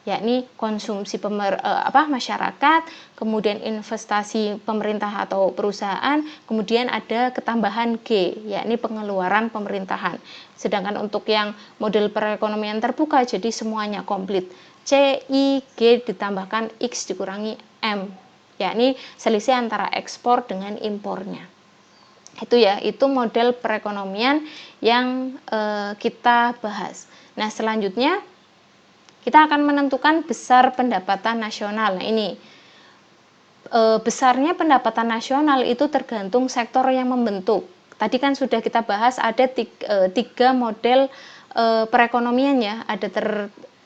yakni konsumsi masyarakat, kemudian investasi pemerintah atau perusahaan, kemudian ada ketambahan G, yakni pengeluaran pemerintahan. Sedangkan untuk yang model perekonomian terbuka, jadi semuanya komplit. C, I, G ditambahkan X dikurangi M, yakni selisih antara ekspor dengan impornya. Itu ya, itu model perekonomian yang kita bahas. Nah, selanjutnya kita akan menentukan besar pendapatan nasional. Nah, ini besarnya pendapatan nasional itu tergantung sektor yang membentuk. Tadi kan sudah kita bahas ada tiga model perekonomian ya,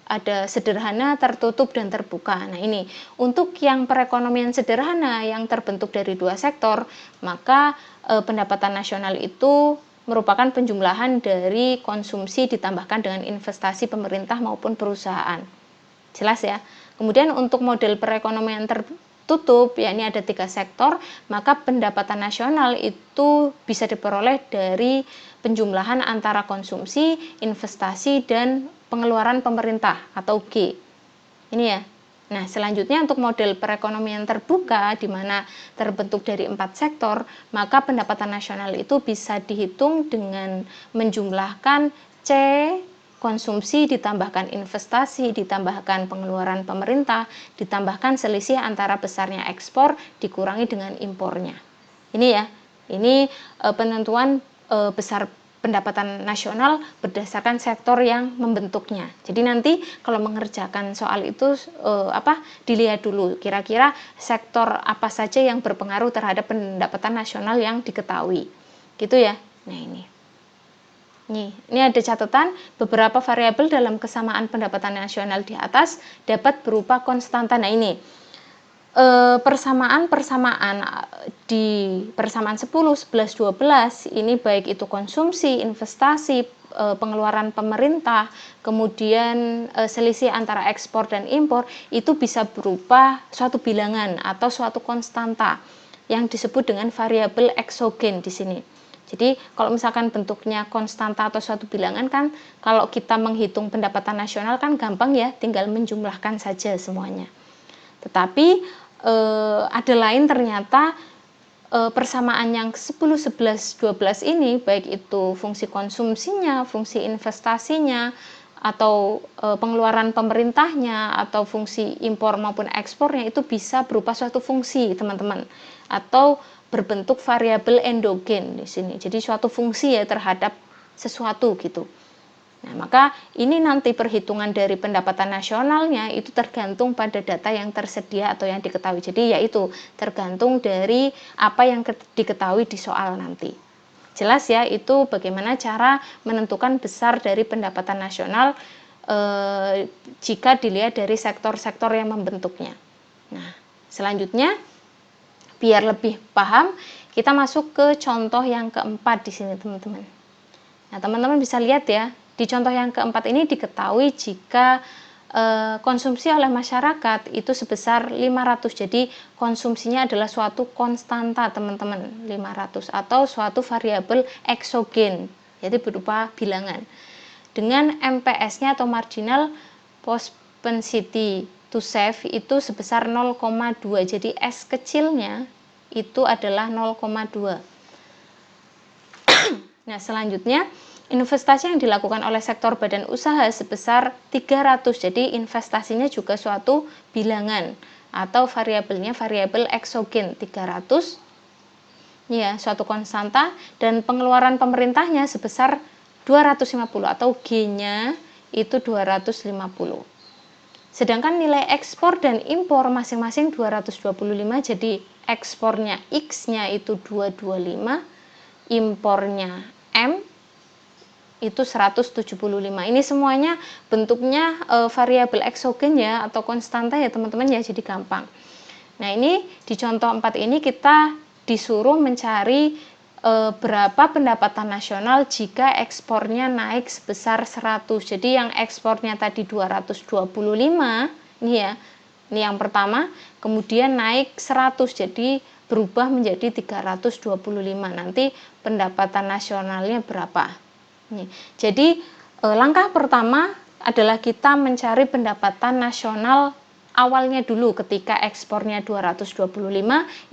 ada sederhana, tertutup, dan terbuka. Nah, ini untuk yang perekonomian sederhana yang terbentuk dari dua sektor, maka pendapatan nasional itu merupakan penjumlahan dari konsumsi ditambahkan dengan investasi pemerintah maupun perusahaan. Jelas ya. Kemudian untuk model perekonomian tertutup, yakni ada 3 sektor, maka pendapatan nasional itu bisa diperoleh dari penjumlahan antara konsumsi, investasi, dan pengeluaran pemerintah atau G. Ini ya. Nah, selanjutnya untuk model perekonomian terbuka di mana terbentuk dari 4 sektor, maka pendapatan nasional itu bisa dihitung dengan menjumlahkan C konsumsi ditambahkan investasi ditambahkan pengeluaran pemerintah ditambahkan selisih antara besarnya ekspor dikurangi dengan impornya. Ini ya. Ini penentuan besar pendapatan nasional berdasarkan sektor yang membentuknya. Jadi nanti kalau mengerjakan soal itu dilihat dulu kira-kira sektor apa saja yang berpengaruh terhadap pendapatan nasional yang diketahui. Gitu ya. Nah, ini ada catatan beberapa variabel dalam kesamaan pendapatan nasional di atas dapat berupa konstanta. Nah, ini persamaan di persamaan 10, 11, 12 ini baik itu konsumsi, investasi, pengeluaran pemerintah, kemudian selisih antara ekspor dan impor itu bisa berupa suatu bilangan atau suatu konstanta yang disebut dengan variabel eksogen di sini. Jadi kalau misalkan bentuknya konstanta atau suatu bilangan kan kalau kita menghitung pendapatan nasional kan gampang ya, tinggal menjumlahkan saja semuanya. Tetapi ada lain ternyata persamaan yang 10, 11, 12 ini baik itu fungsi konsumsinya, fungsi investasinya, atau pengeluaran pemerintahnya, atau fungsi impor maupun ekspornya itu bisa berupa suatu fungsi teman-teman, atau berbentuk variabel endogen di sini. Jadi suatu fungsi ya terhadap sesuatu gitu. Nah, maka ini nanti perhitungan dari pendapatan nasionalnya itu tergantung pada data yang tersedia atau yang diketahui. Jadi yaitu tergantung dari apa yang diketahui di soal nanti. Jelas ya, itu bagaimana cara menentukan besar dari pendapatan nasional jika dilihat dari sektor-sektor yang membentuknya. Nah, selanjutnya biar lebih paham, kita masuk ke contoh yang keempat di sini, teman-teman. Nah, teman-teman bisa lihat ya, di contoh yang keempat ini diketahui jika konsumsi oleh masyarakat itu sebesar 500. Jadi konsumsinya adalah suatu konstanta teman-teman, 500, atau suatu variabel eksogen, jadi berupa bilangan. Dengan MPS-nya atau marginal propensity to save itu sebesar 0,2. Jadi S kecilnya itu adalah 0,2. Nah, selanjutnya investasi yang dilakukan oleh sektor badan usaha sebesar 300. Jadi investasinya juga suatu bilangan atau variabelnya variabel eksogen 300. Ya, suatu konstanta, dan pengeluaran pemerintahnya sebesar 250 atau G-nya itu 250. Sedangkan nilai ekspor dan impor masing-masing 225, jadi ekspornya X-nya itu 225, impornya M itu 175. Ini semuanya bentuknya variabel eksogen ya, atau konstanta ya teman-teman ya, jadi gampang. Nah, ini di contoh 4 ini kita disuruh mencari berapa pendapatan nasional jika ekspornya naik sebesar 100. Jadi yang ekspornya tadi 225 ini ya, ini yang pertama, kemudian naik 100, jadi berubah menjadi 325. Nanti pendapatan nasionalnya berapa? Nih. Jadi langkah pertama adalah kita mencari pendapatan nasional awalnya dulu ketika ekspornya 225,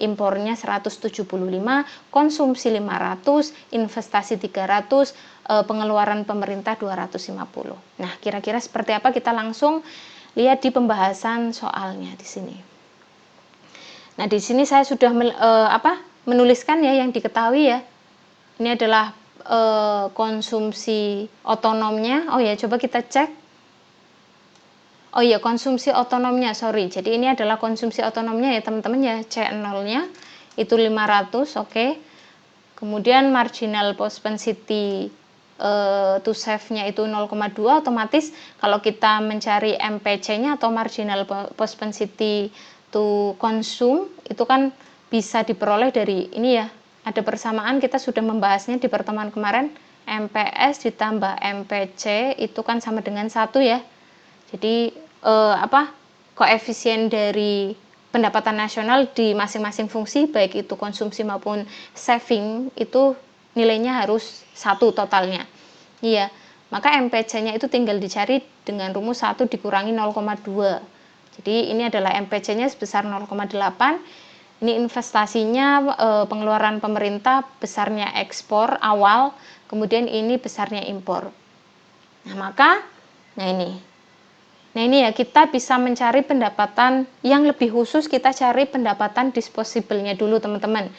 impornya 175, konsumsi 500, investasi 300, pengeluaran pemerintah 250. Nah, kira-kira seperti apa, kita langsung lihat di pembahasan soalnya di sini. Nah, di sini saya sudah menuliskan ya yang diketahui ya. Ini adalah konsumsi otonomnya. Oh ya, coba kita cek. Oh iya, konsumsi otonomnya, sorry. Jadi ini adalah konsumsi otonomnya ya teman-teman ya, C0-nya itu 500, oke. Kemudian marginal propensity to save-nya itu 0,2, otomatis kalau kita mencari MPC-nya atau marginal propensity to consume itu kan bisa diperoleh dari ini ya. Ada persamaan, kita sudah membahasnya di pertemuan kemarin, MPS ditambah MPC itu kan sama dengan 1 ya. Jadi koefisien dari pendapatan nasional di masing-masing fungsi baik itu konsumsi maupun saving itu nilainya harus 1 totalnya. Iya, maka MPC-nya itu tinggal dicari dengan rumus 1 dikurangi 0,2. Jadi ini adalah MPC-nya sebesar 0,8. Ini investasinya, pengeluaran pemerintah besarnya ekspor awal, kemudian ini besarnya impor. Nah ini ya, kita bisa mencari pendapatan yang lebih khusus, kita cari pendapatan disposable-nya dulu teman-teman.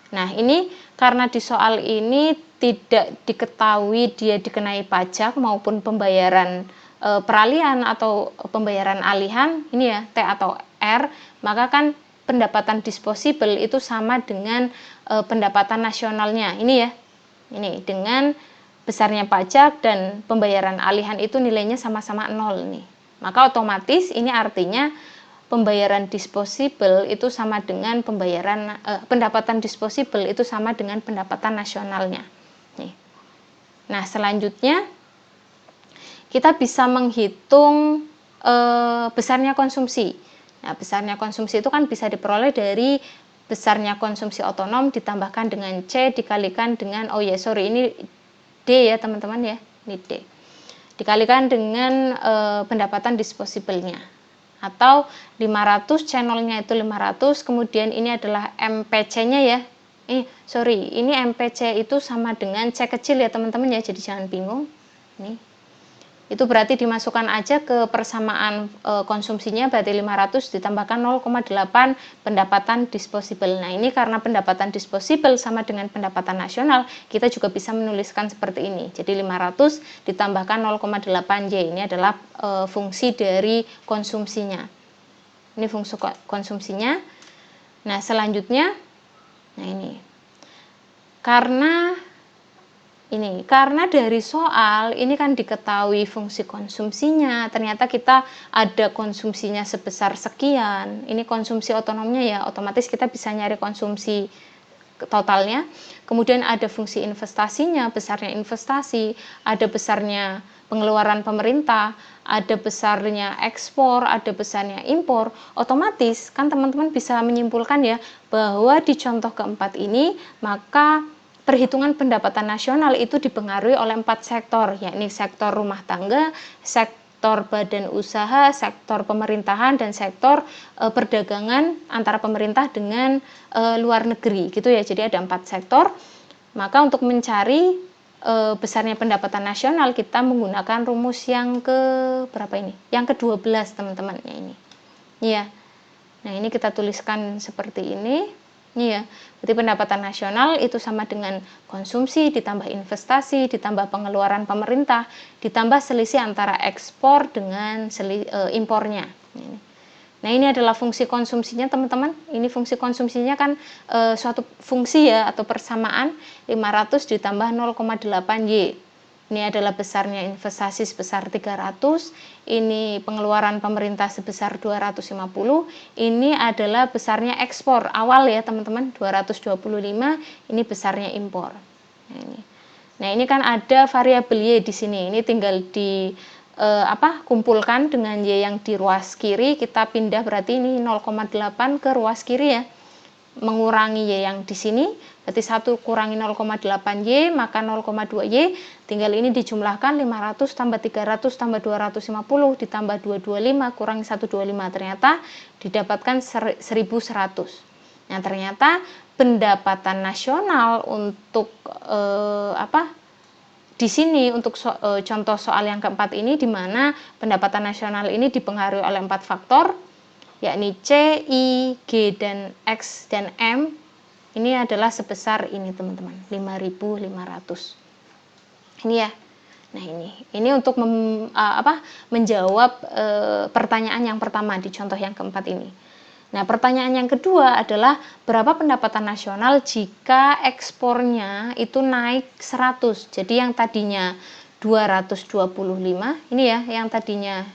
Nah, ini karena di soal ini tidak diketahui dia dikenai pajak maupun pembayaran peralihan atau pembayaran alihan, ini ya T atau R, maka kan pendapatan disposable itu sama dengan pendapatan nasionalnya. Ini ya, ini dengan besarnya pajak dan pembayaran alihan itu nilainya sama-sama 0 nih. Maka otomatis ini artinya pembayaran disposable itu sama dengan pendapatan disposable itu sama dengan pendapatan nasionalnya. Nih. Nah, selanjutnya kita bisa menghitung besarnya konsumsi. Nah, besarnya konsumsi itu kan bisa diperoleh dari besarnya konsumsi otonom ditambahkan dengan C dikalikan dengan, ini D ya teman-teman ya, ini D. Dikalikan dengan pendapatan disposable-nya. Atau 500, channelnya itu 500, kemudian ini adalah MPC-nya ya. Ini MPC itu sama dengan C kecil ya teman-teman ya, jadi jangan bingung. Nih. Itu berarti dimasukkan aja ke persamaan konsumsinya, berarti 500 ditambahkan 0,8 pendapatan disposable. Nah, ini karena pendapatan disposable sama dengan pendapatan nasional, kita juga bisa menuliskan seperti ini. Jadi 500 ditambahkan 0,8Y, ini adalah fungsi dari konsumsinya. Ini fungsi konsumsinya. Nah, selanjutnya, nah ini. Karena dari soal ini kan diketahui fungsi konsumsinya, ternyata kita ada konsumsinya sebesar sekian. Ini konsumsi otonomnya ya, otomatis kita bisa nyari konsumsi totalnya. Kemudian ada fungsi investasinya, besarnya investasi, ada besarnya pengeluaran pemerintah, ada besarnya ekspor, ada besarnya impor. Otomatis kan teman-teman bisa menyimpulkan ya bahwa di contoh keempat ini maka perhitungan pendapatan nasional itu dipengaruhi oleh 4 sektor, yakni sektor rumah tangga, sektor badan usaha, sektor pemerintahan, dan sektor perdagangan antara pemerintah dengan luar negeri gitu ya. Jadi ada 4 sektor. Maka untuk mencari besarnya pendapatan nasional kita menggunakan rumus yang ke berapa ini? Yang ke-12 teman-teman ya ini. Iya. Nah, ini kita tuliskan seperti ini. Iya. Berarti pendapatan nasional itu sama dengan konsumsi ditambah investasi ditambah pengeluaran pemerintah ditambah selisih antara ekspor dengan impornya. Nah, ini adalah fungsi konsumsinya teman-teman. Ini fungsi konsumsinya kan suatu fungsi ya atau persamaan 500 ditambah 0,8Y. Ini adalah besarnya investasi sebesar 300, ini pengeluaran pemerintah sebesar 250, ini adalah besarnya ekspor awal ya teman-teman 225, ini besarnya impor. Nah, ini kan ada variabel Y di sini. Ini tinggal di kumpulkan dengan Y yang di ruas kiri, kita pindah berarti ini 0,8 ke ruas kiri ya. Mengurangi Y yang di sini, berarti 1 kurangi 0,8Y, maka 0,2Y, tinggal ini dijumlahkan 500 tambah 300 tambah 250 ditambah 225 kurangi 125, ternyata didapatkan 1100. Nah, ternyata pendapatan nasional untuk di sini untuk contoh soal yang keempat ini di mana pendapatan nasional ini dipengaruhi oleh 4 faktor, yakni C, I, G, dan X, dan M. Ini adalah sebesar ini teman-teman, 5.500. Ini ya. Nah, ini untuk menjawab pertanyaan yang pertama di contoh yang keempat ini. Nah, pertanyaan yang kedua adalah berapa pendapatan nasional jika ekspornya itu naik 100. Jadi yang tadinya 225, ini ya, yang tadinya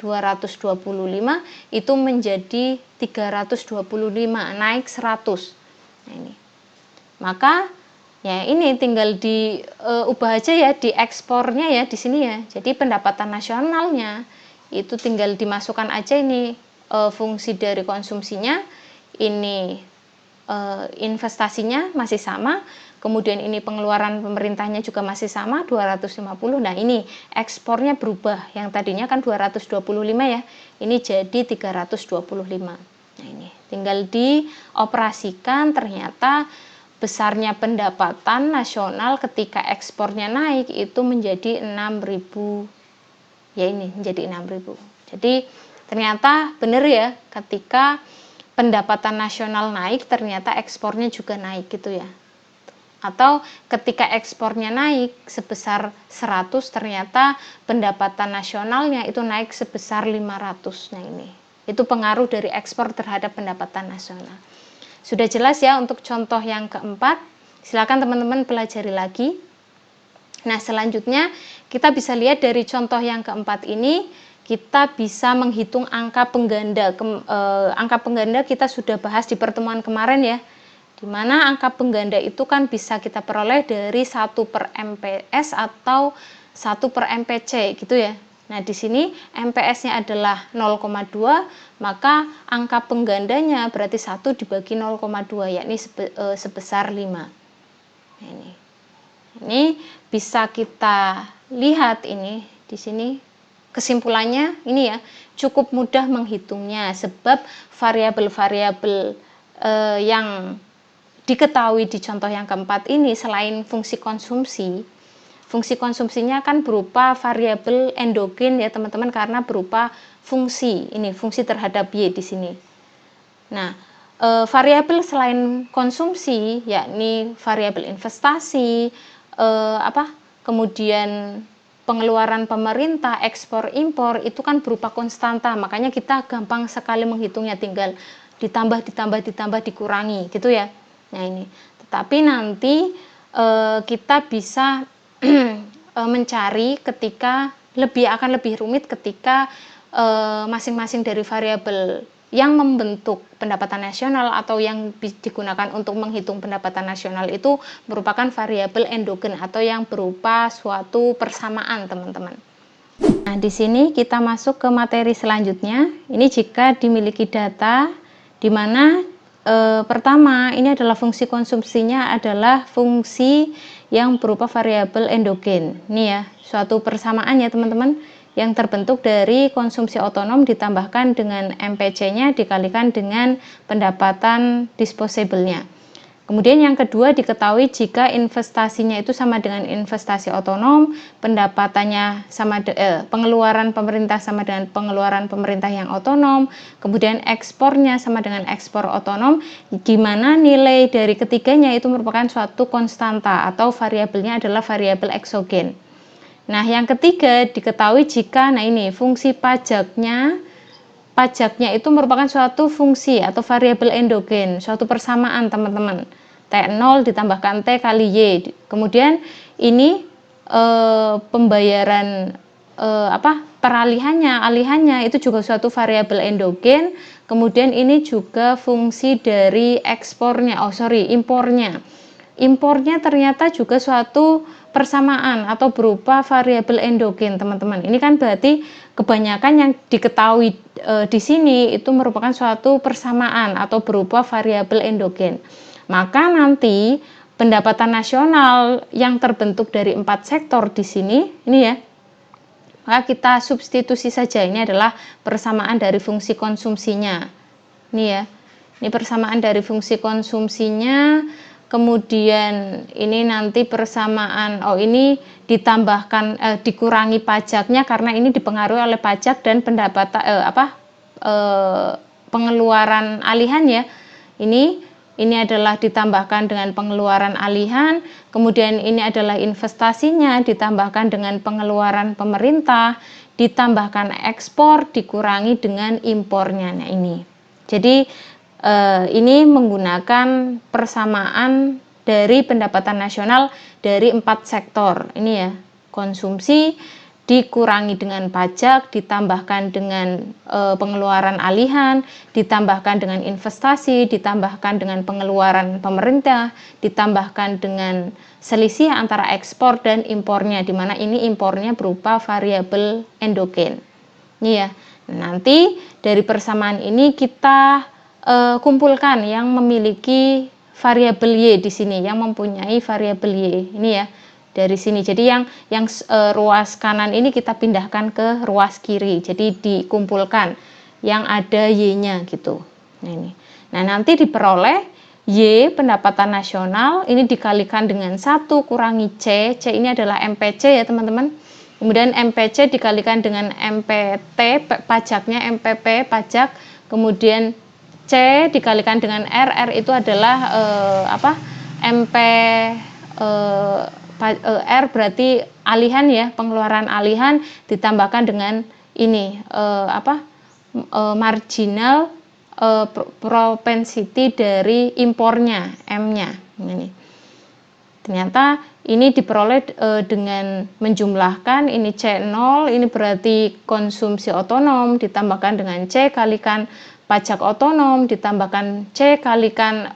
225 itu menjadi 325, naik 100. Nah, ini. Maka ya ini tinggal diubah aja ya di ekspornya ya di sini ya. Jadi pendapatan nasionalnya itu tinggal dimasukkan aja ini fungsi dari konsumsinya, ini investasinya masih sama, kemudian ini pengeluaran pemerintahnya juga masih sama 250. Nah, ini ekspornya berubah, yang tadinya kan 225 ya, ini jadi 325. Nah, ini tinggal dioperasikan, ternyata besarnya pendapatan nasional ketika ekspornya naik itu menjadi 6.000. Ya, ini menjadi 6.000. Jadi ternyata benar ya, ketika pendapatan nasional naik ternyata ekspornya juga naik gitu ya. Atau ketika ekspornya naik sebesar 100 ternyata pendapatan nasionalnya itu naik sebesar 500. Nah, ini itu pengaruh dari ekspor terhadap pendapatan nasional. Sudah jelas ya untuk contoh yang keempat. Silakan teman-teman pelajari lagi. Nah, selanjutnya kita bisa lihat dari contoh yang keempat ini, kita bisa menghitung angka pengganda. Angka pengganda kita sudah bahas di pertemuan kemarin ya, di mana angka pengganda itu kan bisa kita peroleh dari 1/MPS atau 1/MPC gitu ya. Nah, di sini MPS-nya adalah 0,2, maka angka penggandanya berarti 1 dibagi 0,2, yakni sebesar 5. Nah, ini bisa kita lihat ini di sini. Kesimpulannya ini ya, cukup mudah menghitungnya sebab variabel-variabel yang diketahui di contoh yang keempat ini selain fungsi konsumsi, fungsi konsumsinya kan berupa variabel endogen ya teman-teman, karena berupa fungsi, ini fungsi terhadap Y di sini. Nah, variabel selain konsumsi yakni variabel investasi, kemudian pengeluaran pemerintah, ekspor impor itu kan berupa konstanta, makanya kita gampang sekali menghitungnya, tinggal ditambah dikurangi gitu ya. Nah, ini tetapi nanti kita bisa mencari ketika akan lebih rumit ketika masing-masing dari variabel yang membentuk pendapatan nasional atau yang digunakan untuk menghitung pendapatan nasional itu merupakan variabel endogen atau yang berupa suatu persamaan, teman-teman. Nah, di sini kita masuk ke materi selanjutnya. Ini jika dimiliki data di mana pertama ini adalah fungsi konsumsinya adalah fungsi yang berupa variabel endogen. Ini ya, suatu persamaan ya teman-teman, yang terbentuk dari konsumsi otonom ditambahkan dengan MPC-nya dikalikan dengan pendapatan disposable-nya. Kemudian yang kedua, diketahui jika investasinya itu sama dengan investasi otonom, pendapatannya sama pengeluaran pemerintah sama dengan pengeluaran pemerintah yang otonom, kemudian ekspornya sama dengan ekspor otonom, di mana nilai dari ketiganya itu merupakan suatu konstanta atau variabelnya adalah variabel eksogen. Nah, yang ketiga diketahui jika ini fungsi pajaknya itu merupakan suatu fungsi atau variabel endogen, suatu persamaan, teman-teman. T0 ditambahkan T kali Y. Kemudian ini pembayaran alihannya itu juga suatu variabel endogen. Kemudian ini juga fungsi dari impornya. Impornya ternyata juga suatu persamaan atau berupa variabel endogen, teman-teman. Ini kan berarti kebanyakan yang diketahui di sini itu merupakan suatu persamaan atau berupa variabel endogen. Maka nanti pendapatan nasional yang terbentuk dari 4 sektor di sini, ini ya, maka kita substitusi saja. Ini adalah persamaan dari fungsi konsumsinya. Ini ya, ini persamaan dari fungsi konsumsinya. Kemudian ini nanti persamaan, ini ditambahkan dikurangi pajaknya karena ini dipengaruhi oleh pajak dan pendapatan pengeluaran alihan ya. Ini adalah ditambahkan dengan pengeluaran alihan, kemudian ini adalah investasinya ditambahkan dengan pengeluaran pemerintah, ditambahkan ekspor dikurangi dengan impornya. Nah, ini. Jadi ini menggunakan persamaan dari pendapatan nasional dari 4 sektor. Ini ya, konsumsi dikurangi dengan pajak, ditambahkan dengan pengeluaran alihan, ditambahkan dengan investasi, ditambahkan dengan pengeluaran pemerintah, ditambahkan dengan selisih antara ekspor dan impornya, di mana ini impornya berupa variabel endogen. Ini ya. Nanti dari persamaan ini kita kumpulkan yang memiliki variabel Y di sini, yang mempunyai variabel Y. Ini ya, dari sini. Jadi yang ruas kanan ini kita pindahkan ke ruas kiri. Jadi dikumpulkan yang ada Y-nya gitu. Nah, ini. Nah, nanti diperoleh Y pendapatan nasional ini dikalikan dengan 1 kurangi C. C ini adalah MPC ya, teman-teman. Kemudian MPC dikalikan dengan MPT pajaknya, MPP pajak, kemudian C dikalikan dengan R. R itu adalah R berarti alihan ya, pengeluaran alihan ditambahkan dengan ini marginal propensity dari impornya, M-nya. Ini. Ternyata ini diperoleh dengan menjumlahkan ini C0, ini berarti konsumsi otonom ditambahkan dengan C kalikan pajak otonom, ditambahkan C kalikan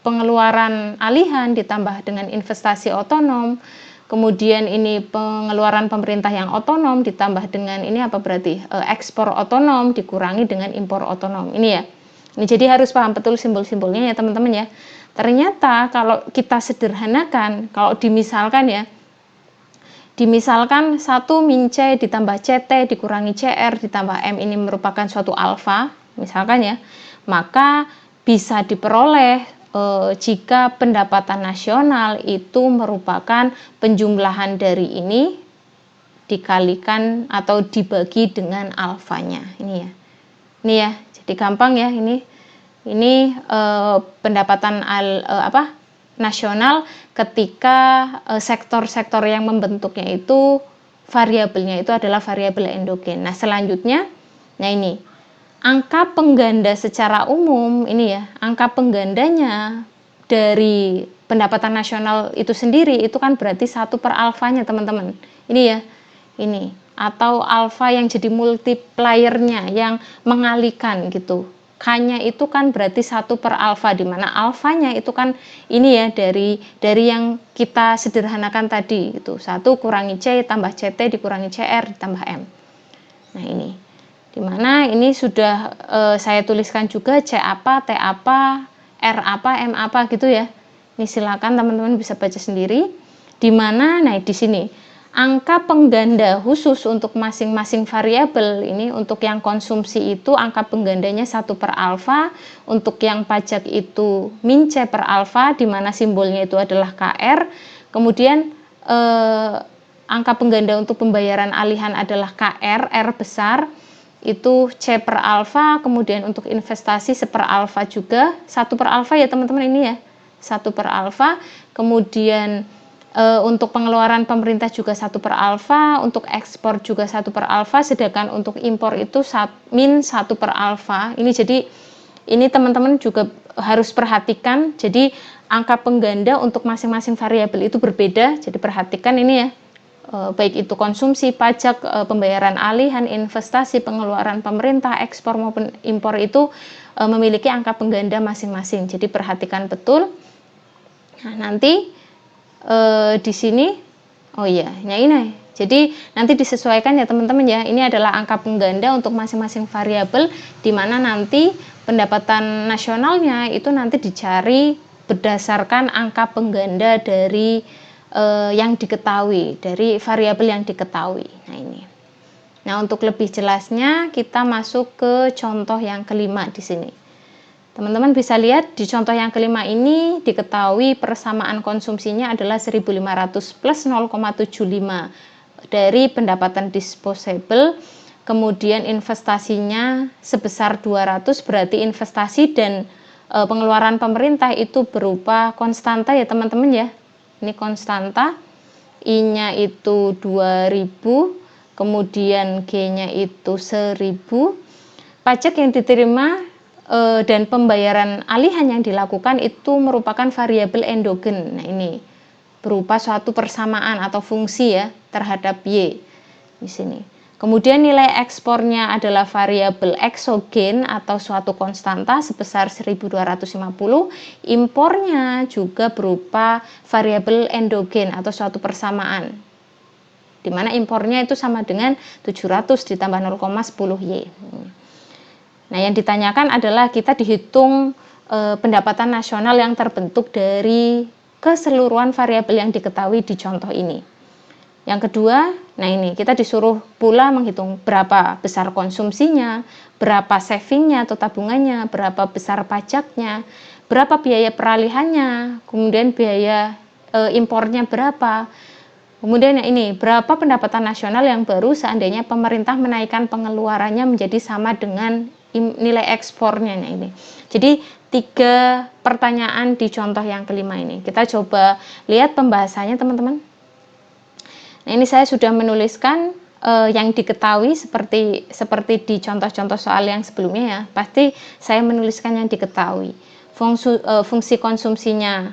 pengeluaran alihan, ditambah dengan investasi otonom, kemudian ini pengeluaran pemerintah yang otonom, ditambah dengan ini apa berarti ekspor otonom, dikurangi dengan impor otonom. Ini ya. Ini jadi harus paham betul simbol-simbolnya ya teman-teman ya. Ternyata kalau kita sederhanakan, kalau dimisalkan ya, dimisalkan 1 min C ditambah CT dikurangi CR ditambah M ini merupakan suatu alfa, misalkan ya, maka bisa diperoleh jika pendapatan nasional itu merupakan penjumlahan dari ini dikalikan atau dibagi dengan alfanya. Ini ya. Ini ya, jadi gampang ya ini pendapatan nasional ketika sektor-sektor yang membentuknya itu variabelnya itu adalah variabel endogen. Nah, selanjutnya, nah ini angka pengganda secara umum ini ya, angka penggandanya dari pendapatan nasional itu sendiri itu kan berarti 1 per alfanya teman-teman. Ini ya, ini atau alfa yang jadi multipliernya, yang mengalikan gitu. K-nya itu kan berarti 1 per alfa, di mana alfanya itu kan ini ya dari yang kita sederhanakan tadi gitu. 1 kurangi C tambah CT dikurangi CR ditambah M. Nah ini, dimana ini sudah saya tuliskan juga C apa, T apa, R apa, M apa gitu ya. Ini silakan teman-teman bisa baca sendiri. Dimana, nah di sini angka pengganda khusus untuk masing-masing variabel ini, untuk yang konsumsi itu angka penggandanya 1 per alfa, untuk yang pajak itu min C per alfa, di mana simbolnya itu adalah KR, kemudian angka pengganda untuk pembayaran alihan adalah KR, R besar, itu C per alfa, kemudian untuk investasi 1 per alfa juga, 1 per alfa ya teman-teman ini ya, 1 per alfa, kemudian untuk pengeluaran pemerintah juga 1 per alfa, untuk ekspor juga 1 per alfa, sedangkan untuk impor itu min 1 per alfa. Ini jadi ini teman-teman juga harus perhatikan, jadi angka pengganda untuk masing-masing variabel itu berbeda, jadi perhatikan ini ya, baik itu konsumsi, pajak, pembayaran alihan, investasi, pengeluaran pemerintah, ekspor maupun impor itu memiliki angka pengganda masing-masing, jadi perhatikan betul. Nah nanti di sini, oh iya, ya ini. Jadi nanti disesuaikan ya teman-teman ya. Ini adalah angka pengganda untuk masing-masing variabel, di mana nanti pendapatan nasionalnya itu nanti dicari berdasarkan angka pengganda dari yang diketahui, dari variabel yang diketahui. Nah ini. Nah untuk lebih jelasnya kita masuk ke contoh yang kelima di sini. Teman-teman bisa lihat di contoh yang kelima ini diketahui persamaan konsumsinya adalah 1.500 plus 0,75 dari pendapatan disposable, kemudian investasinya sebesar 200, berarti investasi dan pengeluaran pemerintah itu berupa konstanta ya teman-teman ya. Ini konstanta, I-nya itu 2000, kemudian G-nya itu 1000. Pajak yang diterima dan pembayaran alihan yang dilakukan itu merupakan variabel endogen. Nah ini berupa suatu persamaan atau fungsi ya terhadap Y di sini. Kemudian nilai ekspornya adalah variabel eksogen atau suatu konstanta sebesar 1.250. Impornya juga berupa variabel endogen atau suatu persamaan, di mana impornya itu sama dengan 700 ditambah 0,10 Y. Nah, yang ditanyakan adalah kita dihitung pendapatan nasional yang terbentuk dari keseluruhan variabel yang diketahui di contoh ini. Yang kedua, nah ini kita disuruh pula menghitung berapa besar konsumsinya, berapa savingnya atau tabungannya, berapa besar pajaknya, berapa biaya peralihannya, kemudian biaya impornya berapa. Kemudian ini berapa pendapatan nasional yang baru seandainya pemerintah menaikkan pengeluarannya menjadi sama dengan nilai ekspornya. Nah ini. Jadi 3 pertanyaan di contoh yang kelima ini. Kita coba lihat pembahasannya teman-teman. Nah ini saya sudah menuliskan yang diketahui seperti di contoh-contoh soal yang sebelumnya ya. Pasti saya menuliskan yang diketahui. Fungsi konsumsinya,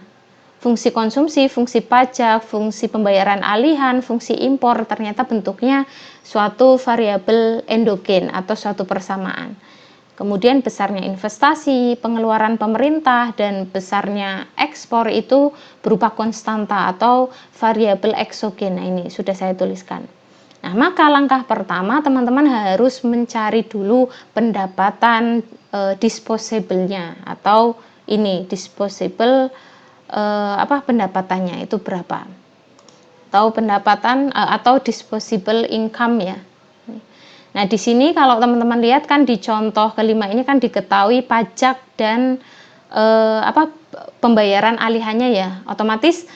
fungsi konsumsi, fungsi pajak, fungsi pembayaran alihan, fungsi impor, ternyata bentuknya suatu variabel endogen atau suatu persamaan. Kemudian besarnya investasi, pengeluaran pemerintah, dan besarnya ekspor itu berupa konstanta atau variabel eksogen. Nah ini sudah saya tuliskan. Nah maka langkah pertama teman-teman harus mencari dulu pendapatan disposable-nya atau ini disposable pendapatannya itu berapa, atau pendapatan atau disposable income ya. Nah di sini kalau teman-teman lihat kan di contoh kelima ini kan diketahui pajak dan pembayaran alihannya ya, otomatis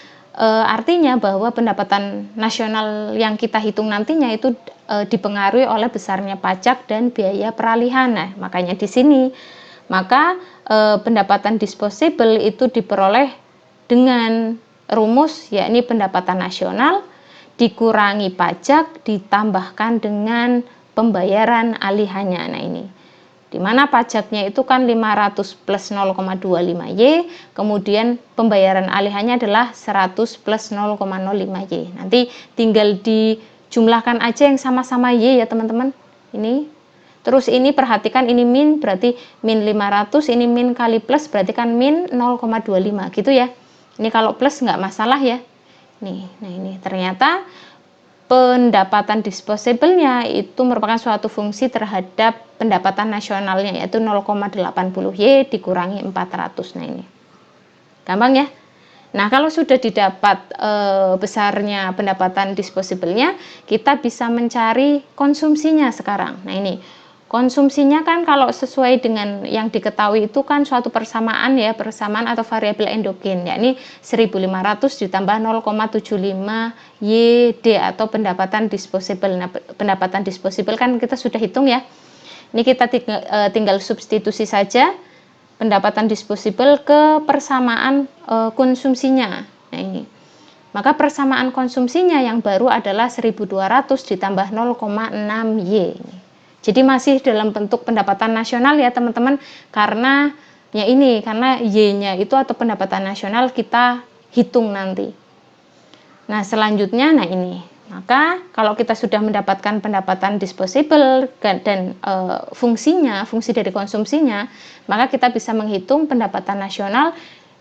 artinya bahwa pendapatan nasional yang kita hitung nantinya itu dipengaruhi oleh besarnya pajak dan biaya peralihan. Nah makanya di sini maka pendapatan disposable itu diperoleh dengan rumus yakni pendapatan nasional dikurangi pajak ditambahkan dengan pembayaran alihannya. Nah ini dimana pajaknya itu kan 500 plus 0,25 Y, kemudian pembayaran alihannya adalah 100 plus 0,05 Y. Nanti tinggal jumlahkan aja yang sama-sama Y ya teman-teman. Ini. Terus ini perhatikan ini min berarti min 500, ini min kali plus berarti kan min 0,25 gitu ya. Ini kalau plus nggak masalah ya. Nih, nah ini ternyata pendapatan disposable-nya itu merupakan suatu fungsi terhadap pendapatan nasionalnya, yaitu 0,80 Y dikurangi 400. Nah ini gampang ya. Nah kalau sudah didapat besarnya pendapatan disposable-nya, kita bisa mencari konsumsinya sekarang. Nah ini konsumsinya kan kalau sesuai dengan yang diketahui itu kan suatu persamaan ya, persamaan atau variabel endogen, yakni 1500 ditambah 0,75 YD atau pendapatan disposable. Nah, pendapatan disposable kan kita sudah hitung ya. Ini kita tinggal substitusi saja pendapatan disposable ke persamaan konsumsinya. Nah, ini. Maka persamaan konsumsinya yang baru adalah 1200 ditambah 0,6 Y. Jadi masih dalam bentuk pendapatan nasional ya teman-teman, karena Y-nya itu atau pendapatan nasional kita hitung nanti. Nah selanjutnya, nah ini, maka kalau kita sudah mendapatkan pendapatan disposable dan fungsi dari konsumsinya, maka kita bisa menghitung pendapatan nasional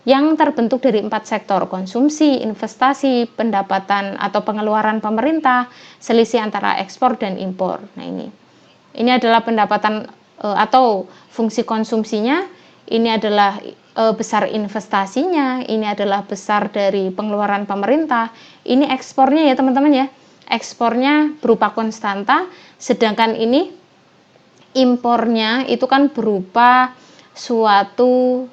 yang terbentuk dari 4 sektor: konsumsi, investasi, pendapatan atau pengeluaran pemerintah, selisih antara ekspor dan impor. Nah ini adalah pendapatan atau fungsi konsumsinya, ini adalah besar investasinya, ini adalah besar dari pengeluaran pemerintah, ini ekspornya ya teman-teman ya, ekspornya berupa konstanta, sedangkan ini impornya itu kan berupa suatu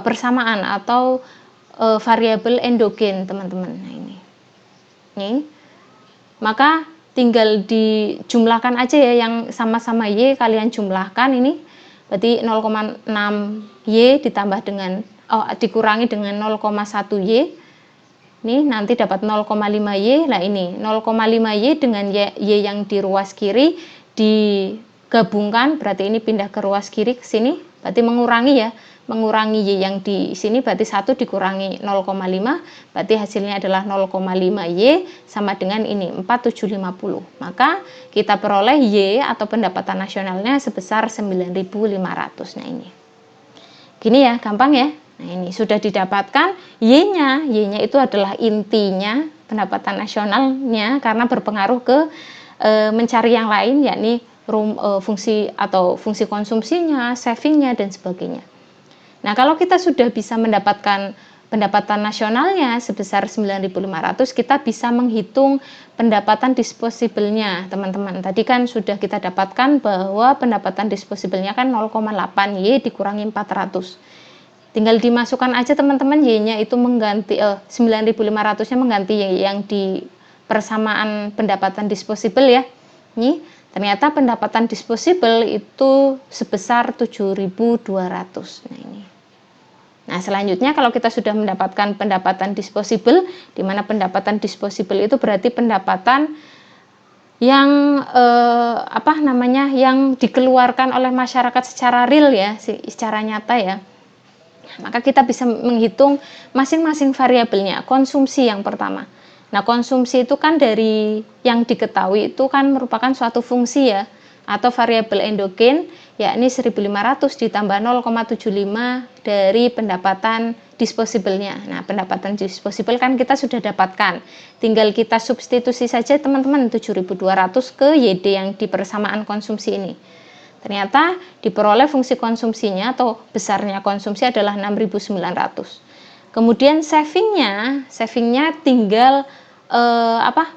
persamaan atau variabel endogen teman-teman. Nah ini maka tinggal dijumlahkan aja ya, yang sama-sama Y kalian jumlahkan, ini berarti 0,6 Y ditambah dengan dikurangi dengan 0,1 Y, ini nanti dapat 0,5 Y. Nah ini 0,5 Y dengan Y yang di ruas kiri digabungkan, berarti ini pindah ke ruas kiri ke sini, berarti mengurangi ya, mengurangi Y yang di sini, berarti 1 dikurangi 0,5, berarti hasilnya adalah 0,5 Y sama dengan ini 4750. Maka kita peroleh Y atau pendapatan nasionalnya sebesar 9.500. Nah ini gini ya, gampang ya. Nah ini sudah didapatkan Y-nya itu adalah intinya pendapatan nasionalnya, karena berpengaruh ke mencari yang lain, yakni fungsi atau fungsi konsumsinya, savingnya dan sebagainya. Nah, kalau kita sudah bisa mendapatkan pendapatan nasionalnya sebesar 9.500, kita bisa menghitung pendapatan disposable-nya, teman-teman. Tadi kan sudah kita dapatkan bahwa pendapatan disposable-nya kan 0,8 Y dikurangi 400. Tinggal dimasukkan aja teman-teman, Y-nya itu mengganti 9.500-nya mengganti Y yang di persamaan pendapatan disposable ya. Ini ternyata pendapatan disposable itu sebesar 7.200. Nah, ini. Nah, selanjutnya kalau kita sudah mendapatkan pendapatan disposable, di mana pendapatan disposable itu berarti pendapatan yang yang dikeluarkan oleh masyarakat secara real ya, secara nyata ya. Maka kita bisa menghitung masing-masing variabelnya. Konsumsi yang pertama. Nah, konsumsi itu kan dari yang diketahui itu kan merupakan suatu fungsi ya, atau variabel endogen, yakni 1.500 ditambah 0,75 dari pendapatan disposable-nya. Nah, pendapatan disposable kan kita sudah dapatkan. Tinggal kita substitusi saja teman-teman 7.200 ke YD yang di persamaan konsumsi ini. Ternyata diperoleh fungsi konsumsinya atau besarnya konsumsi adalah 6.900. Kemudian savingnya tinggal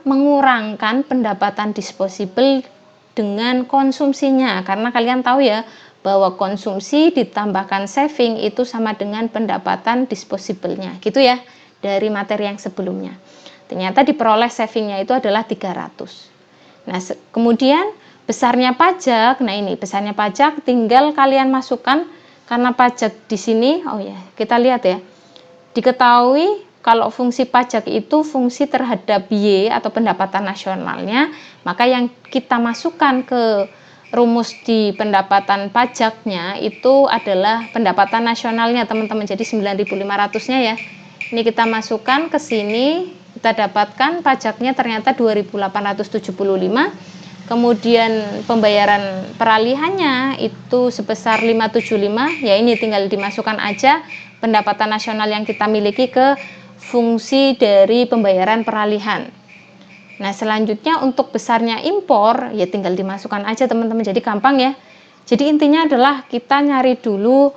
mengurangkan pendapatan disposable dengan konsumsinya, karena kalian tahu ya bahwa konsumsi ditambahkan saving itu sama dengan pendapatan disposable-nya gitu ya, dari materi yang sebelumnya. Ternyata diperoleh savingnya itu adalah 300. Nah kemudian besarnya pajak, nah ini besarnya pajak tinggal kalian masukkan, karena pajak di sini kita lihat ya, diketahui kalau fungsi pajak itu fungsi terhadap Y atau pendapatan nasionalnya, maka yang kita masukkan ke rumus di pendapatan pajaknya itu adalah pendapatan nasionalnya teman-teman. Jadi 9.500-nya ya. Ini kita masukkan ke sini. kita dapatkan pajaknya ternyata 2.875. Kemudian pembayaran peralihannya itu sebesar 575, ya ini tinggal dimasukkan aja pendapatan nasional yang kita miliki ke fungsi dari pembayaran peralihan. Nah, selanjutnya untuk besarnya impor, ya tinggal dimasukkan aja teman-teman, jadi gampang ya. Jadi intinya adalah kita nyari dulu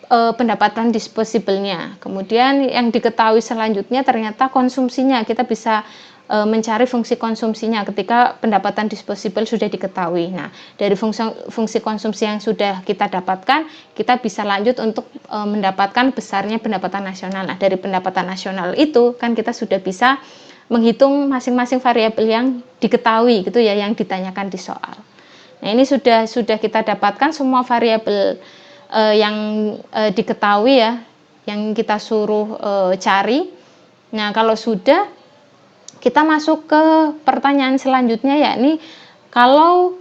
pendapatan disposable-nya. Kemudian yang diketahui selanjutnya ternyata konsumsinya, kita bisa mencari fungsi konsumsinya ketika pendapatan disposable sudah diketahui. Nah, dari fungsi konsumsi yang sudah kita dapatkan, kita bisa lanjut untuk mendapatkan besarnya pendapatan nasional. Nah, dari pendapatan nasional itu kan kita sudah bisa menghitung masing-masing variabel yang diketahui gitu ya, yang ditanyakan di soal. Nah, ini sudah kita dapatkan semua variabel yang diketahui ya, yang kita suruh cari. Nah, kalau sudah, kita masuk ke pertanyaan selanjutnya, yakni kalau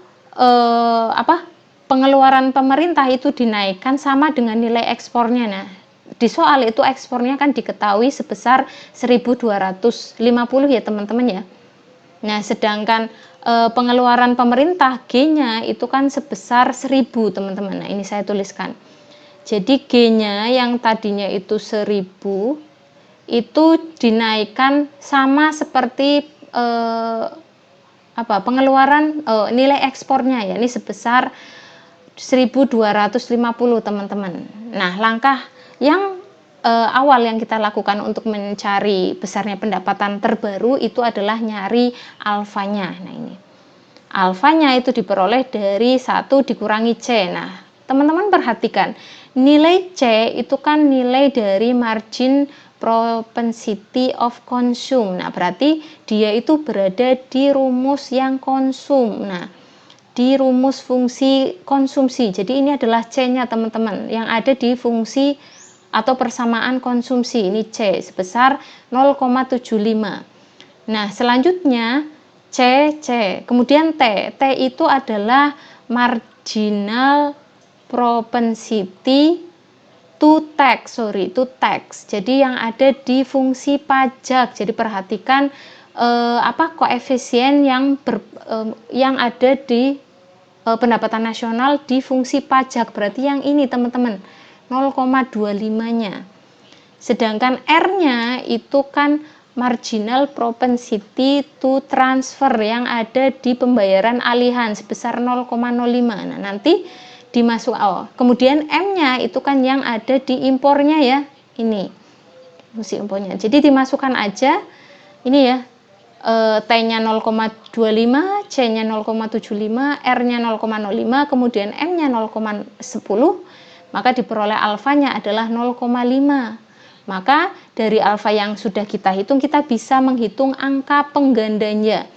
pengeluaran pemerintah itu dinaikkan sama dengan nilai ekspornya. Nah, di soal itu ekspornya kan diketahui sebesar 1.250 ya teman-teman ya. Nah, sedangkan pengeluaran pemerintah G-nya itu kan sebesar 1.000 teman-teman. Nah, ini saya tuliskan. Jadi G-nya yang tadinya itu 1.000 itu dinaikkan sama seperti pengeluaran nilai ekspornya, yakni sebesar 1.250 teman-teman. Nah, langkah yang awal yang kita lakukan untuk mencari besarnya pendapatan terbaru itu adalah nyari alfanya. Nah, ini alfanya itu diperoleh dari 1 dikurangi C. Nah, teman-teman perhatikan, nilai C itu kan nilai dari margin propensity of consume. Nah, berarti dia itu berada di rumus yang konsum. Nah, di rumus fungsi konsumsi. Jadi ini adalah C-nya teman-teman yang ada di fungsi atau persamaan konsumsi. Ini C sebesar 0,75. Nah, selanjutnya C. Kemudian T. T itu adalah marginal propensity to tax. Jadi yang ada di fungsi pajak. Jadi perhatikan koefisien yang ada di pendapatan nasional di fungsi pajak, berarti yang ini teman-teman 0,25-nya. Sedangkan R-nya itu kan marginal propensity to transfer yang ada di pembayaran alihan sebesar 0,05. Nah, nanti dimasuk kemudian M-nya itu kan yang ada di impornya ya. Ini fungsi impornya. Jadi dimasukkan aja ini ya. T-nya 0,25, C-nya 0,75, R-nya 0,05, kemudian M-nya 0,10, maka diperoleh alfanya adalah 0,5. Maka dari alfa yang sudah kita hitung, kita bisa menghitung angka penggandanya.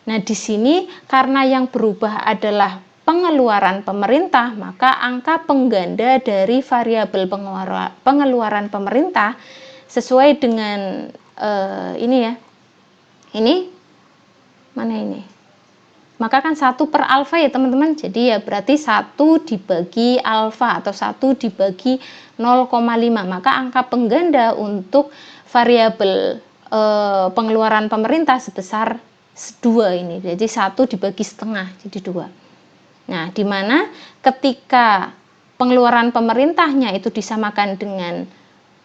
Nah, di sini karena yang berubah adalah pengeluaran pemerintah, maka angka pengganda dari variabel pengeluaran pemerintah sesuai dengan ini ya. Ini mana ini? Maka kan 1 per alfa ya teman-teman. Jadi ya berarti 1 dibagi alfa atau 1 dibagi 0,5. Maka angka pengganda untuk variabel pengeluaran pemerintah sebesar 2 ini. Jadi 1 dibagi setengah jadi 2. Nah, di mana ketika pengeluaran pemerintahnya itu disamakan dengan